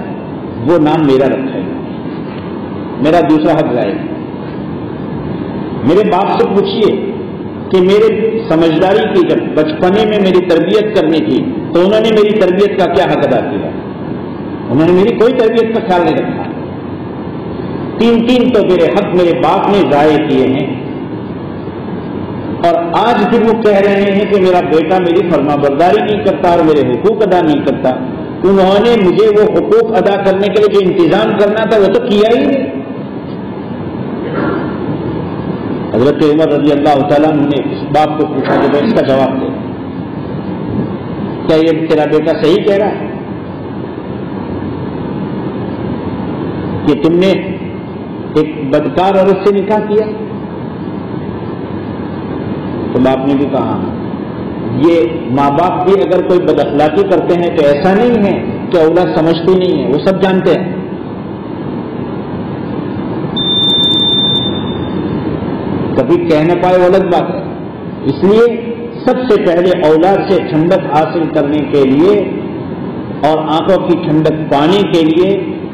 وہ نام میرا رکھا ہے، میرا دوسرا حق ضائع ہے۔ میرے باپ سے پوچھیے کہ میرے سمجھداری کی جب بچپنے میں میری تربیت کرنی تھی تو انہوں نے میری تربیت کا کیا حق ادا کیا؟ انہوں نے میری کوئی تربیت کا خیال نہیں رکھا۔ تین تو میرے حق میرے باپ نے ضائع کیے ہیں اور آج پھر وہ کہہ رہے ہیں کہ میرا بیٹا میری فرما برداری نہیں کرتا اور میرے حقوق ادا نہیں کرتا۔ انہوں نے مجھے وہ حقوق ادا کرنے کے لیے جو انتظام کرنا تھا وہ تو کیا ہی نہیں۔ حضرت عمر رضی اللہ تعالیٰ نے اس باپ کو پوچھا کہ اس کا جواب دے، کیا یہ تیرا بیٹا صحیح کہہ رہا ہے کہ تم نے ایک بدکار عورت سے نکاح کیا؟ تو باپ نے بھی کہا یہ ماں باپ بھی اگر کوئی بد اخلاقی کرتے ہیں تو ایسا نہیں ہے کہ اولاد سمجھتی نہیں ہے، وہ سب جانتے ہیں۔ کبھی کہہ نہ پائے وہ الگ بات ہے۔ اس لیے سب سے پہلے اولاد سے ٹھنڈک حاصل کرنے کے لیے اور آنکھوں کی ٹھنڈک پانے کے لیے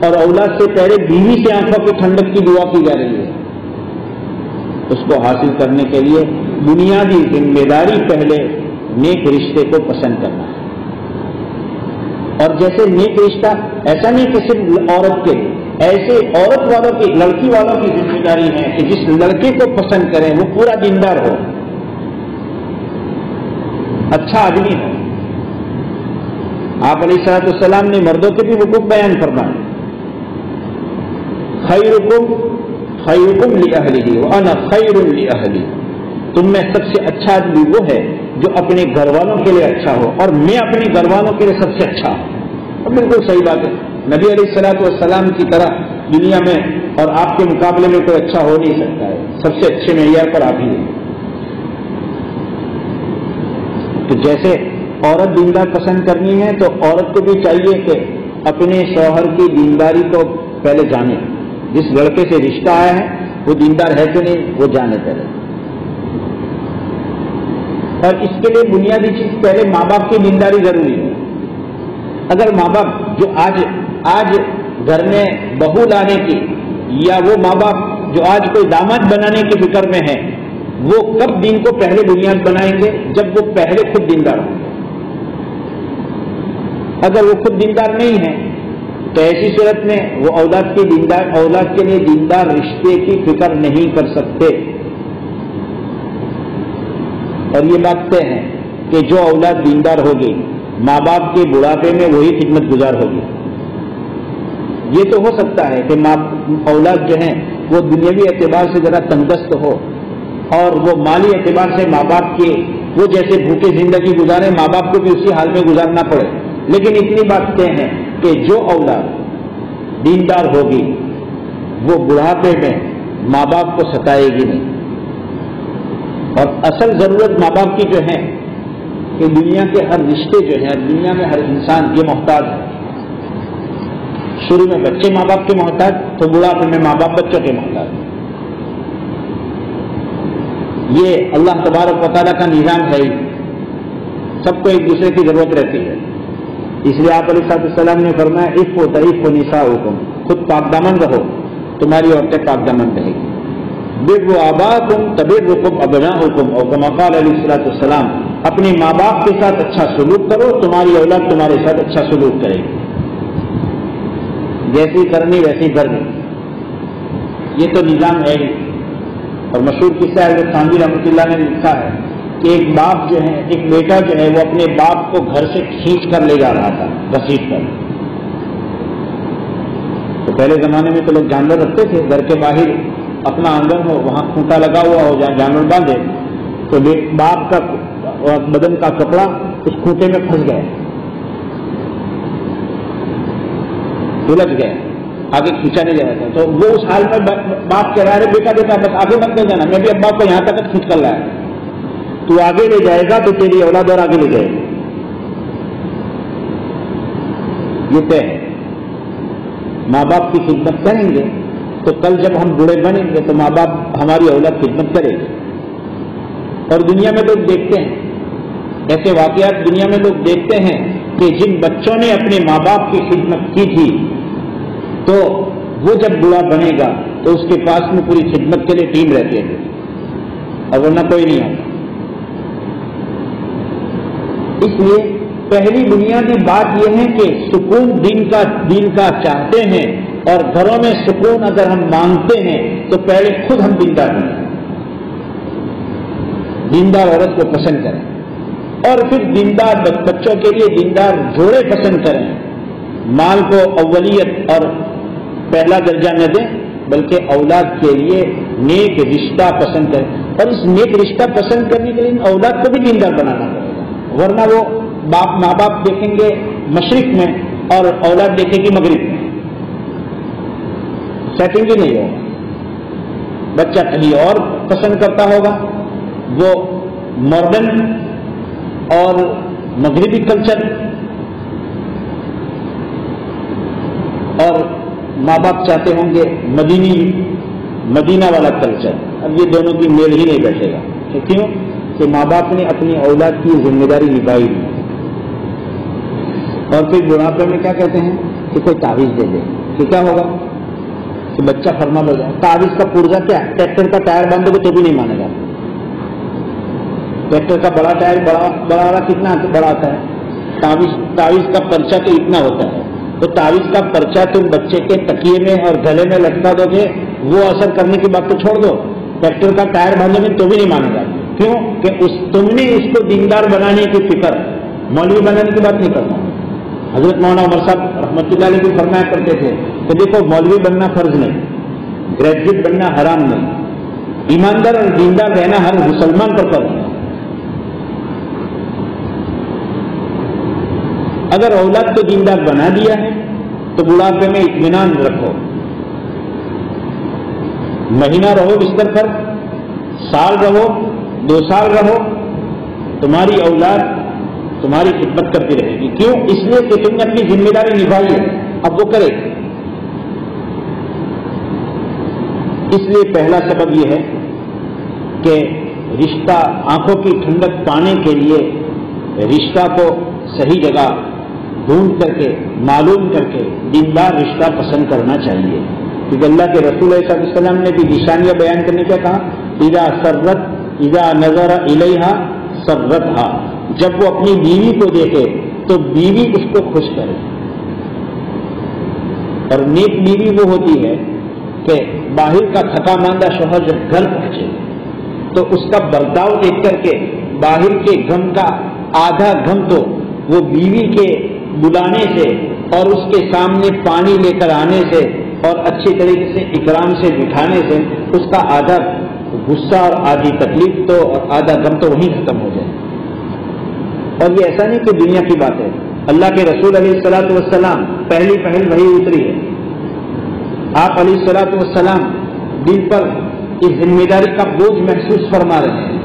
اور اولاد سے پہلے بیوی سے آنکھوں کی ٹھنڈک کی دعا کی جا رہی ہے، اس کو حاصل کرنے کے لیے بنیادی ذمہ داری پہلے نیک رشتے کو پسند کرنا ہے۔ اور جیسے نیک رشتہ ایسا نہیں کہ صرف عورت کے، ایسے عورت والوں کی، لڑکی والوں کی ذمہ داری ہے کہ جس لڑکے کو پسند کریں وہ پورا دیندار ہو، اچھا آدمی ہو۔ آپ علیہ السلام نے مردوں کے بھی حقوق بیان فرمائے، خیرکم لأہلہ وانا خیر لأہلی، تم میں سب سے اچھا آدمی وہ ہے جو اپنے گھر والوں کے لیے اچھا ہو اور میں اپنے گھر والوں کے لیے سب سے اچھا ہوں۔ اور بالکل صحیح بات ہے، نبی علیہ السلام کی طرح دنیا میں اور آپ کے مقابلے میں کوئی اچھا ہو نہیں سکتا ہے، سب سے اچھے معیار پر آپ ہی ہیں۔ تو جیسے عورت دیندار پسند کرنی ہے تو عورت کو بھی چاہیے کہ اپنے شوہر کی دینداری کو پہلے جانے، جس لڑکے سے رشتہ آیا ہے وہ دیندار ہے کہ نہیں وہ جانے پہلے۔ اور اس کے لیے بنیادی چیز پہلے ماں باپ کی دینداری ضروری ہے۔ اگر ماں باپ جو آج گھر میں بہو لانے کی یا وہ ماں باپ جو آج کوئی داماد بنانے کی فکر میں ہے، وہ کب دین کو پہلے بنیاد بنائیں گے؟ جب وہ پہلے خود دیندار ہوں گے۔ اگر وہ خود دیندار نہیں ہے تو ایسی صورت میں وہ اولاد کے لیے دیندار رشتے کی فکر نہیں کر سکتے۔ اور یہ بات طے ہے کہ جو اولاد دیندار ہوگی ماں باپ کے بڑھاپے میں وہی خدمت گزار ہوگی۔ یہ تو ہو سکتا ہے کہ اولاد جو ہیں وہ دنیاوی اعتبار سے ذرا تندرست ہو اور وہ مالی اعتبار سے ماں باپ کے وہ جیسے بھوکے زندگی گزارے، ماں باپ کو بھی اسی حال میں گزارنا پڑے، لیکن اتنی بات طے ہے کہ جو اولاد دیندار ہوگی وہ بڑھاپے میں ماں باپ کو ستائے گی نہیں۔ اور اصل ضرورت ماں باپ کی جو ہے کہ دنیا کے ہر رشتے جو ہیں، دنیا میں ہر انسان یہ محتاج ہے۔ شروع میں بچے ماں باپ کے محتاج، تو بڑھاپے میں ماں باپ بچوں کے محتاج۔ یہ اللہ تبارک و تعالیٰ کا نظام ہے، سب کو ایک دوسرے کی ضرورت رہتی ہے۔ اس لیے آپ علیہ السلام نے فرمایا عفو تعفو نساؤکم، خود پاک دامن رہو، تمہاری عورتیں پاک دامن رہے گی۔ بروا آباءکم تبرکم ابناؤکم، اور کما قال علیہ الصلوۃ والسلام، اپنے ماں باپ کے ساتھ اچھا سلوک کرو، تمہاری اولاد تمہارے ساتھ اچھا سلوک کرے گی، جیسی کرنی ویسی کرنی، یہ تو نظام ہے ہی۔ اور مشہور قصہ حضرت تھانوی رحمۃ اللہ نے لکھا ہے کہ ایک باپ جو ہے، ایک بیٹا جو ہے، وہ اپنے باپ کو گھر سے کھینچ کر لے جا رہا تھا گھسیٹ کر۔ تو پہلے زمانے میں تو لوگ جانور رکھتے تھے، گھر کے باہر اپنا آنگن ہو، وہاں کھوٹا لگا ہوا ہو جہاں جانور باندھے، تو باپ کا بدن کا کپڑا اس کھوٹے میں پھنس گیا، الجھ گیا، آگے کھینچا نہیں جا رہا تھا۔ تو وہ اس حال میں باپ کہہ رہا ہے بیٹا بیٹا بس آگے مت لے جانا، میں بھی ابا کو یہاں تک کھینچ کر لایا، تو آگے لے جائے گا تو تیری اولاد اور آگے لے جائے گی، یہ طے ہے۔ ماں باپ کی خدمت کریں گے تو کل جب ہم بوڑھے بنیں گے تو ماں باپ ہماری اولاد خدمت کرے گی۔ اور دنیا میں لوگ دیکھتے ہیں ایسے واقعات، دنیا میں لوگ دیکھتے ہیں کہ جن بچوں نے اپنے ماں باپ کی خدمت کی تھی تو وہ جب بوڑھا بنے گا تو اس کے پاس میں پوری خدمت کے لیے ٹیم رہتے ہیں، اور ورنہ کوئی نہیں آتا۔ اس لیے پہلی بنیادی بات یہ ہے کہ سکون دین کا چاہتے ہیں، اور گھروں میں سکون اگر ہم مانگتے ہیں تو پہلے خود ہم دیندار بنیں، دیندار عورت کو پسند کریں، اور پھر دیندار بچوں کے لیے دیندار جوڑے پسند کریں، مال کو اولیت اور پہلا درجہ نہ دیں بلکہ اولاد کے لیے نیک رشتہ پسند کریں، اور اس نیک رشتہ پسند کرنے کے لیے اولاد کو بھی دیندار بنانا پڑے گا، ورنہ وہ ماں باپ دیکھیں گے مشرق میں اور اولاد دیکھے گی مغرب میں، سیٹنگ ہی نہیں ہوگا، بچہ کہیں اور پسند کرتا ہوگا، وہ ماڈرن اور مغربی کلچر، اور ماں باپ چاہتے ہوں گے مدینہ والا کلچر۔ اب یہ دونوں کی میل ہی نہیں بیٹھے گا، کیوں کہ ماں باپ نے اپنی اولاد کی ذمہ داری نبھائی، اور پھر بڑھاپے میں کیا کہتے ہیں کہ کوئی تعویذ دے دے، کہ کیا ہوگا کہ بچہ فرما ہو جائے۔ تعویذ کا پرزہ کیا ہے؟ ٹریکٹر کا ٹائر باندھو گے تو بھی نہیں مانے گا، ٹریکٹر کا بڑا ٹائر بڑا کتنا بڑا آتا ہے، تعویذ کا پرچہ تو اتنا ہوتا ہے، تو تعویذ کا پرچہ تم بچے کے تکیے میں اور گلے میں لٹکا دو گے، وہ اثر کرنے کی بات تو چھوڑ دو، ٹریکٹر کا ٹائر باندھو گے تو بھی نہیں مانے گا، کیوں کہ تم نے اس کو دیندار بنانے کی فکر، مولوی بنانے کی بات نہیں کرتا۔ حضرت مولانا عمر صاحب رحمۃ اللہ علیہ بھی فرمایا کرتے تھے کہ دیکھو مولوی بننا فرض نہیں، گریجویٹ بننا حرام نہیں، ایماندار اور دیندار رہنا ہر مسلمان پر فرض ہے۔ اگر اولاد کو دیندار بنا دیا ہے تو بڑھاپے میں اطمینان رکھو، مہینہ رہو بستر پر، سال رہو، 2 سال رہو، تمہاری اولاد تمہاری خدمت کرتی رہے گی، کیوں؟ اس لیے کہ تم نے اپنی ذمہ داری نبھائی ہے، اب وہ کرے گی۔ اس لیے پہلا سبب یہ ہے کہ رشتہ، آنکھوں کی ٹھنڈک پانے کے لیے رشتہ کو صحیح جگہ ڈھونڈ کر کے، معلوم کر کے دیندار رشتہ پسند کرنا چاہیے، کیونکہ اللہ کے رسول علیہ السلام نے بھی نشانیاں بیان کرنے کیا کہا، اذا نظر الیہا سرتھا، جب وہ اپنی بیوی کو دیکھے تو بیوی اس کو خوش کرے، اور نیک بیوی وہ ہوتی ہے کہ باہر کا تھکا ماندہ شوہر جب گھر پہنچے تو اس کا برتاؤ دیکھ کر کے باہر کے غم کا آدھا غم تو وہ بیوی کے بلانے سے اور اس کے سامنے پانی لے کر آنے سے اور اچھی طریقے سے اکرام سے بٹھانے سے اس کا آدھا غصہ اور آدھی تکلیف تو اور آدھا غم تو وہیں ختم ہو جائے۔ اور یہ ایسا نہیں کہ دنیا کی بات ہے، اللہ کے رسول علیہ الصلوۃ والسلام پہلی وحی اتری ہے، آپ علیہ الصلوۃ والسلام دل پر اس ذمہ داری کا بوجھ محسوس فرما رہے ہیں،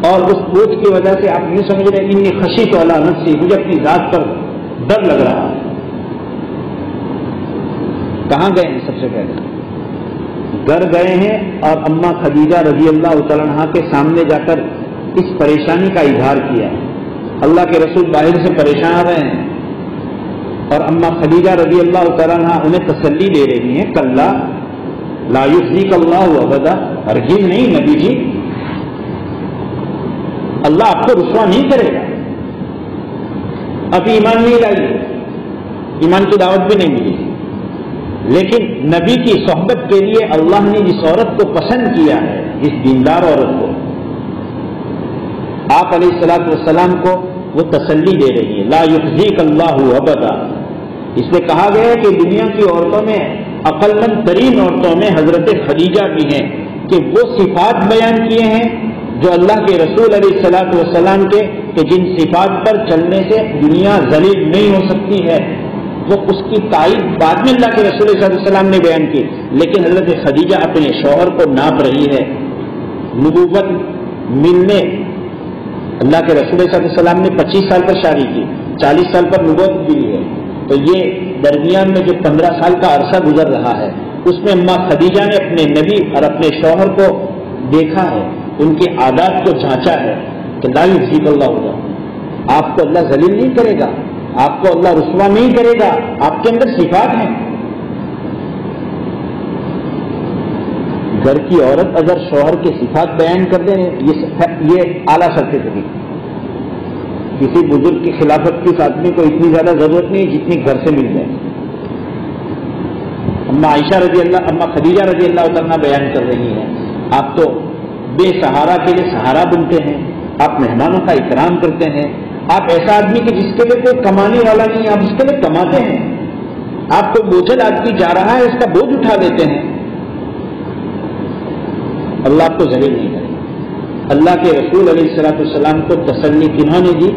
اور اس بوجھ کی وجہ سے آپ یوں سمجھ رہے ہیں انی خشیت علی نفسی، مجھے اپنی ذات پر ڈر لگ رہا ہے۔ کہاں گئے ہیں؟ سب سے پہلے گھر گئے ہیں اور اماں خدیجہ رضی اللہ تعالیٰ عنہا کے سامنے جا کر اس پریشانی کا اظہار کیا۔ اللہ کے رسول باہر سے پریشان آ رہے ہیں اور اماں خدیجہ رضی اللہ تعالیٰ عنہا انہیں تسلی دے رہی ہیں، کلا لا یخزیک اللہ ابدا، ہرگز نہیں نبی جی، اللہ آپ کو رسوا نہیں کرے گا۔ ابھی ایمان نہیں لائی، ایمان کی دعوت بھی نہیں ملی، لیکن نبی کی صحبت کے لیے اللہ نے جس عورت کو پسند کیا ہے، جس دیندار عورت کو، آپ علیہ الصلوۃ والسلام کو وہ تسلی دے رہی ہے، لا یخزیک اللہ ابدا۔ اس لیے کہا گیا ہے کہ دنیا کی عورتوں میں عقل مند ترین عورتوں میں حضرت خدیجہ بھی ہیں کہ وہ صفات بیان کیے ہیں جو اللہ کے رسول علیہ الصلوۃ والسلام کے، کہ جن صفات پر چلنے سے دنیا ذلیل نہیں ہو سکتی ہے، وہ اس کی تائید بعد میں اللہ کے رسول صلی اللہ علیہ وسلم نے بیان کی، لیکن حضرت خدیجہ اپنے شوہر کو ناپ رہی ہے۔ نبوت ملنے اللہ کے رسول صلی اللہ علیہ وسلم نے 25 سال پر شادی کی، 40 سال پر نبوت ملی ہے، تو یہ درمیان میں جو 15 سال کا عرصہ گزر رہا ہے، اس میں اماں خدیجہ نے اپنے نبی اور اپنے شوہر کو دیکھا ہے، ان کے عادات کو جانچا ہے کہ لا یخزیک اللہ ہوگا، آپ کو اللہ ذلیل نہیں کرے گا، آپ کو اللہ رسوا نہیں کرے گا، آپ کے اندر صفات ہیں۔ گھر کی عورت اگر شوہر کے صفات بیان کر دیں، یہ اعلیٰ سرٹیفکیٹ، کسی بزرگ کی خلافت کی آدمی کو اتنی زیادہ ضرورت نہیں جتنی گھر سے مل جائے۔ اما عائشہ رضی اللہ، اما خدیجہ رضی اللہ عنہا بیان کر رہی ہیں، آپ تو بے سہارا کے لیے سہارا بنتے ہیں، آپ مہمانوں کا اکرام کرتے ہیں، آپ ایسا آدمی کہ جس کے لیے کوئی کمانے والا نہیں، آپ اس کے لیے کماتے ہیں، آپ کو بوجھل آدمی جا رہا ہے اس کا بوجھ اٹھا دیتے ہیں۔ اللہ آپ کو ذلیل نہیں کرے۔ اللہ کے رسول علیہ الصلوۃ والسلام کو تسلی کنہوں نے دی؟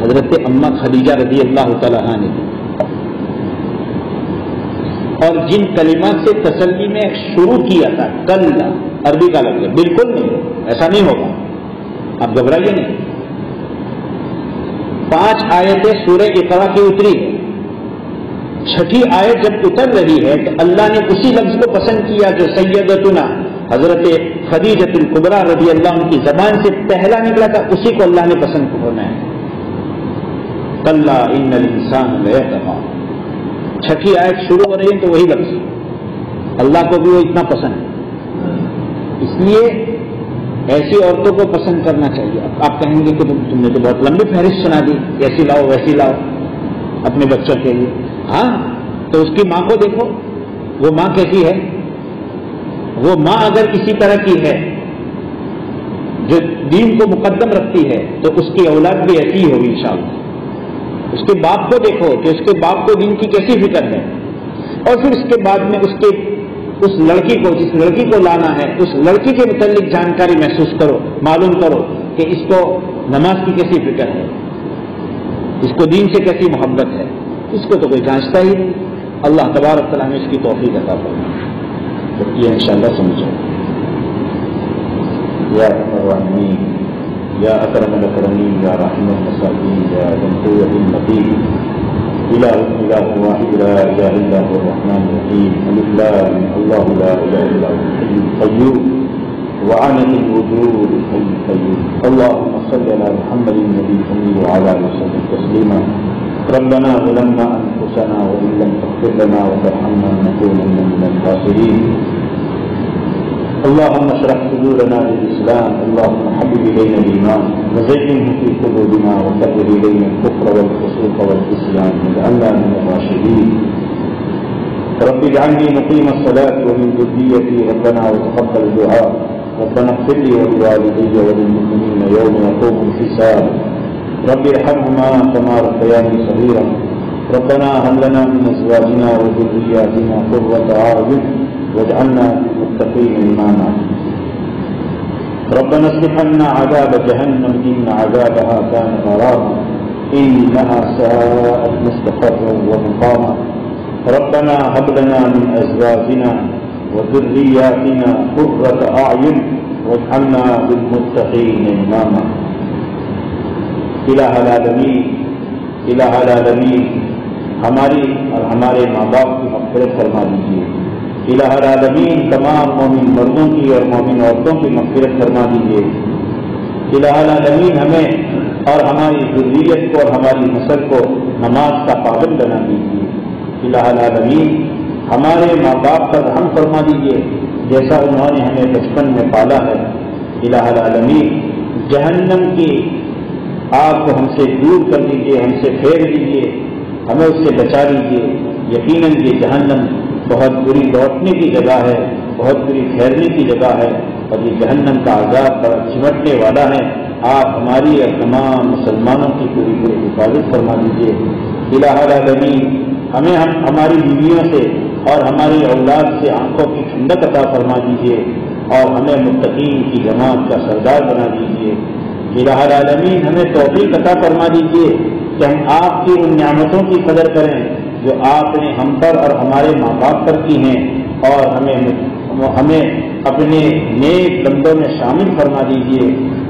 حضرت اماں خدیجہ رضی اللہ تعالی عنہا نے دی، اور جن کلمات سے تسلی میں شروع کیا تھا، کل عربی کا لفظ ہے، بالکل نہیں، ایسا نہیں ہوگا، آپ گھبرائیے نہیں۔ 5 آیتیں سورہ اقرا کی اتری ہے، 6ٹھی آیت جب اتر رہی ہے تو اللہ نے اسی لفظ کو پسند کیا جو سیدتنا حضرت خدیجۃ الکبریٰ رضی اللہ عنہ کی زبان سے پہلا نکلا تھا، اسی کو اللہ نے پسند فرمایا ہے، کلا ان الانسان لیطغی۔ 6ٹھی آیت شروع ہو رہی ہے تو وہی لفظ اللہ کو بھی وہ اتنا پسند ہے، اس لیے ایسی عورتوں کو پسند کرنا چاہیے۔ آپ کہیں گے کہ تم نے تو بہت لمبی فہرست سنا دی، ایسی لاؤ ویسی لاؤ اپنے بچوں کے لیے، ہاں تو اس کی ماں کو دیکھو، وہ ماں کیسی ہے، وہ ماں اگر کسی طرح کی ہے جو دین کو مقدم رکھتی ہے تو اس کی اولاد بھی ایسی ہی ہوگی انشاءاللہ۔ اس کے باپ کو دیکھو کہ اس کے باپ کو دین کی کیسی فکر ہے، اور پھر اس کے بعد میں اس لڑکی کو، جس لڑکی کو لانا ہے، اس لڑکی کے متعلق جانکاری محسوس کرو، معلوم کرو کہ اس کو نماز کی کیسی فکر ہے، اس کو دین سے کیسی محبت ہے، اس کو تو کوئی جانچتا ہی نہیں۔ اللہ تبارک تعالیٰ نے اس کی توفیق عطا فرمائے، تو یہ انشاءاللہ سمجھو۔ یا الرحمن یا اکرم الاکرمین یا رحیم المساکین یا ذو القوة المتین الہ واحد لا الہ الا هو الرحمن الرحیم الف لام اللہ لا الہ الا هو الحی القیوم وعنت الوجود الحی القیوم اللهم صل علی محمد النبی الأمی وعلى آلہ وسلم تسلیما ربنا ظلمنا انفسنا وان لم تغفر لنا وترحمنا لنكونن من الخاسرین اللهم اشرح صدورنا للإسلام اللهم حبب إلينا الإيمان وزينه في قلوبنا وكره إلينا الكفر والفسوق والعصيان واجعلنا من الراشدين رب اجعلني مقيم الصلاة ومن ذريتي ربنا وتقبل دعاء ربنا اغفر لي ولوالدي وللمؤمنين يوم يقوم الحساب رب ارحمهما كما ربياني صغيرا ربنا هب لنا من أزواجنا وذرياتنا قرة أعين واجعلنا للمتقين إماما ربنا اصرف عنا عذاب جهنم إن عذابها كان غراما إنها ساءت مستقرا ومقاما ربنا هب لنا من أزواجنا وذرياتنا قرة أعين واجعلنا للمتقين إماما الہ العالمین ہماری اور ہمارے ماں باپ کی مغفرت فرما دیجیے۔ الہ العالمین تمام مومن مردوں کی اور مومن عورتوں کی مغفرت فرما دیجیے۔ الہ العالمین ہمیں اور ہماری ذریت کو اور ہماری نسل کو نماز کا پابند بنا دیجیے۔ الہ العالمین ہمارے ماں باپ پر رحم فرما دیجیے جیسا انہوں نے ہمیں بچپن میں پالا ہے۔ الہ العالمین جہنم کی آگ کو ہم سے دور کر دیجیے، ہم سے پھیر دیجیے، ہمیں اس سے بچا لیجیے۔ یقیناً یہ جہنم بہت بری لوٹنے کی جگہ ہے، بہت بری ٹھہرنے کی جگہ ہے، اور یہ جہنم کا عذاب بڑا چمٹنے والا ہے۔ آپ ہماری اور تمام مسلمانوں کی پوری پوری حفاظت فرما دیجیے۔ الہ العالمین ہمیں ہماری بیویوں سے اور ہماری اولاد سے آنکھوں کی ٹھنڈک عطا فرما دیجیے، اور ہمیں متقین کی جماعت کا سردار بنا دیجیے۔ الہ العالمین ہمیں توفیق عطا فرما دیجیے کہ ہم آپ کی ان نعمتوں کی قدر کریں جو آپ نے ہم پر اور ہمارے ماں باپ پر کی ہیں، اور ہمیں اپنے نیک بندوں میں شامل فرما دیجیے۔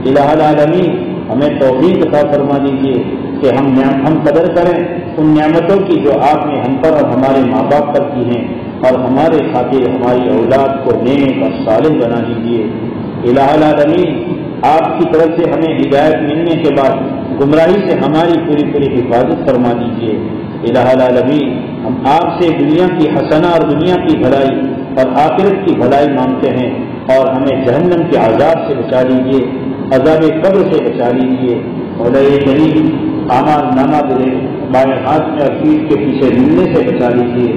الہ العالمین ہمیں توفیق عطا فرما دیجیے کہ ہم قدر کریں ان نعمتوں کی جو آپ نے ہم پر اور ہمارے ماں باپ پر کی ہیں، اور ہمارے خاطر ہماری اولاد کو نیک اور صالح بنا دیجیے۔ الہ العالمین آپ کی طرف سے ہمیں ہدایت ملنے کے بعد گمراہی سے ہماری پوری پوری حفاظت فرما دیجیے۔ الہ العالمین ہم آپ سے دنیا کی حسنہ اور دنیا کی بھلائی اور آخرت کی بھلائی مانگتے ہیں، اور ہمیں جہنم کے عذاب سے بچا لیجیے، عذاب قبر سے بچا لیجیے۔ مولا کریم اعمال نامہ بائیں ہاتھ میں اور پیٹھ کے پیچھے ملنے سے بچا لیجیے۔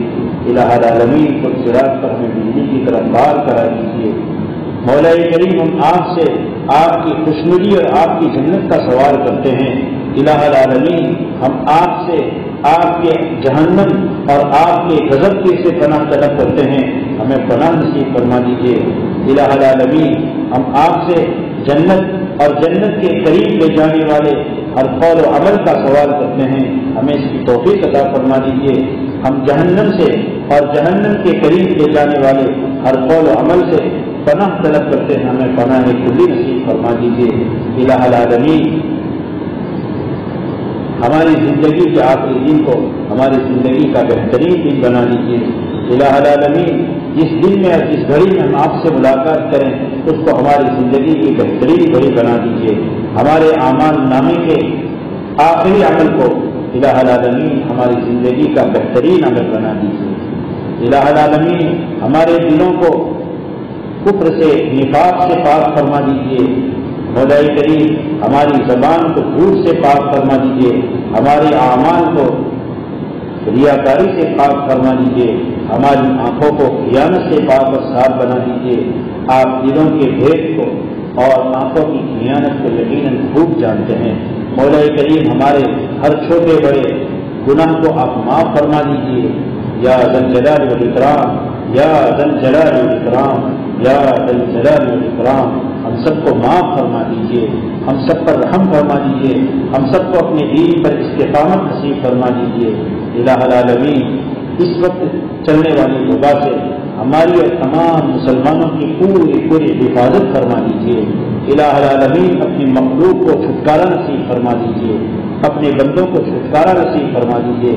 الہ العالمین کو صراط پر ہمیں بجلی کی طرف بار کرا دیجیے۔ مولا کریم ہم آپ سے آپ کی خوشنودی اور آپ کی جنت کا سوال کرتے ہیں۔ الہ العالمین ہم آپ سے آپ کے جہنم اور آپ کے غضب کی سے پناہ طلب کرتے ہیں، ہمیں پناہ نصیب فرما دیجیے۔ الہ العالمین ہم آپ سے جنت اور جنت کے قریب لے جانے والے ہر قول و عمل کا سوال کرتے ہیں، ہمیں اس کی توفیق عطا فرما دیجیے۔ ہم جہنم سے اور جہنم کے قریب لے جانے والے ہر قول و عمل سے پناہ طلب کرتے ہیں، ہمیں پناہ کلی نصیب فرما دیجیے۔ الہ العالمین ہماری زندگی کے آخری دن کو ہماری زندگی کا بہترین دن بنا دیجیے۔ الہ العالمین جس دن میں اور جس گھڑی میں ہم آپ سے ملاقات کریں اس کو ہماری زندگی کی بہترین گھڑی بنا دیجیے۔ ہمارے اعمال نامے کے آخری عمل کو الہ العالمین ہماری زندگی کا بہترین عمل بنا دیجیے۔ الہ العالمین ہمارے دلوں کو کفر سے نفاق سے پاک فرما دیجیے۔ مولا کریم ہماری زبان کو جھوٹ سے پاک فرما دیجیے، ہمارے اعمال کو ریاکاری سے پاک فرما دیجیے، ہماری آنکھوں کو خیانت سے پاک اور صاف بنا دیجیے۔ آپ دلوں کے بھید کو اور آنکھوں کی خیانت کو یقیناً خوب جانتے ہیں۔ مولا کریم ہمارے ہر چھوٹے بڑے گناہ کو آپ معاف فرما دیجیے۔ یا ذا الجلال والاکرام، یا ذا الجلال والاکرام، یا ذا الجلال والاکرام ہم سب کو معاف فرما دیجیے، ہم سب پر رحم فرما دیجیے، ہم سب کو اپنے دین پر استقامت نصیب فرما دیجیے۔ الہ العالمین اس وقت چلنے والی وبا سے ہماری اور تمام مسلمانوں کی پوری پوری حفاظت فرما دیجیے۔ الہ العالمین اپنی مخلوق کو چھٹکارا نصیب فرما دیجیے، اپنے بندوں کو چھٹکارا نصیب فرما دیجیے۔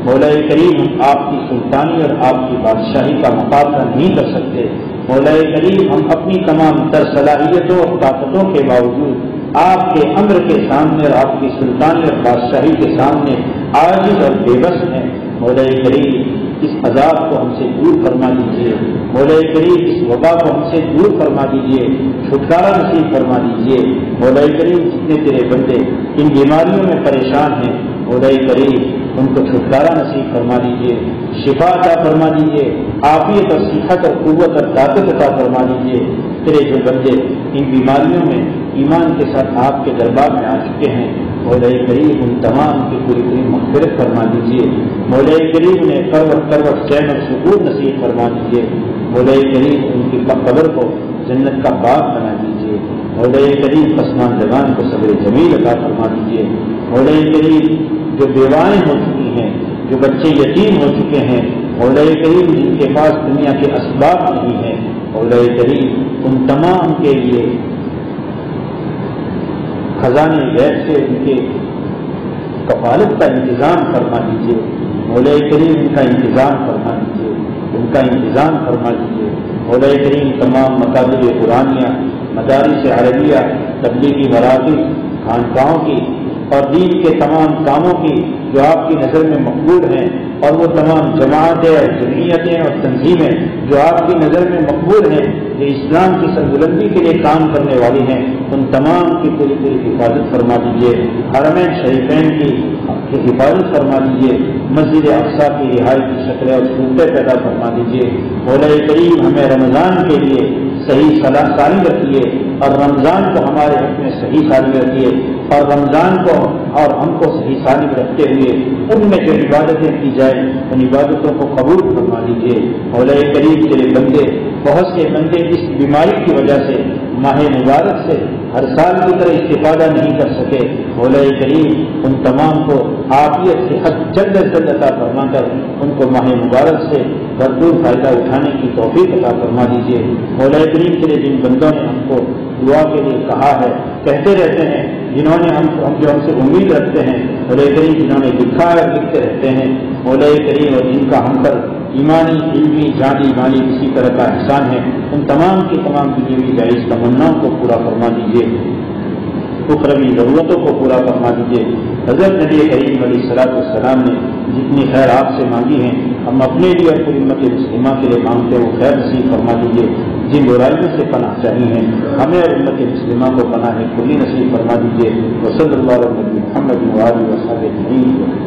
مولا کریم ہم آپ کی سلطانی اور آپ کی بادشاہی کا مقابلہ نہیں کر سکتے۔ مولا کریم ہم اپنی تمام تر صلاحیتوں اور طاقتوں کے باوجود آپ کے امر کے سامنے اور آپ کی سلطانی اور بادشاہی کے سامنے عاجز اور بے بس ہیں۔ مولا کریم اس عذاب کو ہم سے دور فرما دیجیے، مولا کریم اس وبا کو ہم سے دور فرما دیجیے، چھٹکارا نصیب فرما دیجیے۔ مولا کریم جتنے تیرے بندے ان بیماریوں میں پریشان ہیں، مولا کریم ان کو چھٹکارا نصیب فرما دیجیے، شفا عطا فرما دیجیے، عافیت اور صحت اور قوت اور طاقت عطا فرما دیجیے۔ تیرے جو بندے ان بیماریوں میں ایمان کے ساتھ آپ کے دربار میں آ چکے ہیں، مولا کریم ان تمام کی پوری پوری مغفرت فرما دیجیے۔ مولا کریم انہیں کروٹ کروٹ چین اور سکون نصیب فرما دیجیے۔ مولا کریم ان کی قبر کو جنت کا باغ بنا دیجیے۔ مولا کریم پسمان جوان کو صبر جمیل عطا فرما دیجیے۔ مولا کریم جو بیوائیں ہو چکی ہیں، جو بچے یتیم ہو چکے ہیں، مولا کریم جن کے پاس دنیا کے اسباب نہیں ہیں، مولا کریم ان تمام کے لیے خزانے غیب سے ان کے کفالت کا انتظام فرما دیجیے۔ مولا کریم ان کا انتظام فرما دیجیے، ان کا انتظام فرما دیجیے۔ مولا کریم تمام مکاتب قرآنیہ، مدارس عربیہ، تبلیغی مراکز، خانقاہوں کی اور دین کے تمام کاموں کی جو آپ کی نظر میں مقبول ہیں، اور وہ تمام جماعتیں اور جمعیتیں اور تنظیمیں جو آپ کی نظر میں مقبول ہیں، جو اسلام کی سربلندی کے لیے کام کرنے والی ہیں، ان تمام کی پوری پوری حفاظت فرما دیجیے۔ حرمین شریفین کی حفاظت فرما دیجیے۔ مسجد اقصیٰ کی رہائی کی شکلیں اور صورتیں پیدا فرما دیجیے۔ مولا کریم ہمیں رمضان کے لیے صحیح سالم رکھیے، اور رمضان کو ہمارے حق میں صحیح سالم رکھیے، اور رمضان کو اور ہم کو صحیح سالم رکھتے ہوئے ان میں جو عبادتیں کی جائیں ان عبادتوں کو قبول فرما دیجیے۔ مولا کریم تیرے بندے، بہت سے بندے اس بیماری کی وجہ سے ماہ مبارک سے ہر سال کی طرح استفادہ نہیں کر سکے، مولا کریم ان تمام کو عافیت سے حد جلد از جلد عطا فرما کر ان کو ماہ مبارک سے بھرپور فائدہ اٹھانے کی توفیق عطا فرما دیجیے۔ مولا کریم تیرے جن بندوں نے ہم کو دعا کے لیے کہا ہے، کہتے رہتے ہیں، جنہوں نے ہم جو ہم سے امید رکھتے ہیں، مولا کریم جنہوں نے لکھا ہے لکھتے رہتے ہیں، مولا کریم اور جن کا ہم پر ایمانی، علمی، جانی، مالی کسی طرح کا احسان ہے، ان تمام کی تمام کی بھی جائز تمناؤں کو پورا فرما دیجیے، اخروی ضرورتوں کو پورا فرما دیجیے۔ حضرت نبی کریم علیہ السلام نے جتنی خیر آپ سے مانگی ہیں، ہم اپنے لیے اور پوری امت مسلمہ کے لیے مانگتے ہیں، وہ خیر نصیب فرما دیجیے۔ جن برائیوں سے پناہ چاہیے ہیں، ہمیں اور امت مسلمہ کو پناہ کلی نصیب فرما دیجیے۔ وصلی اللہ علیہ محمد وآلہ وصحبہ اجمعین۔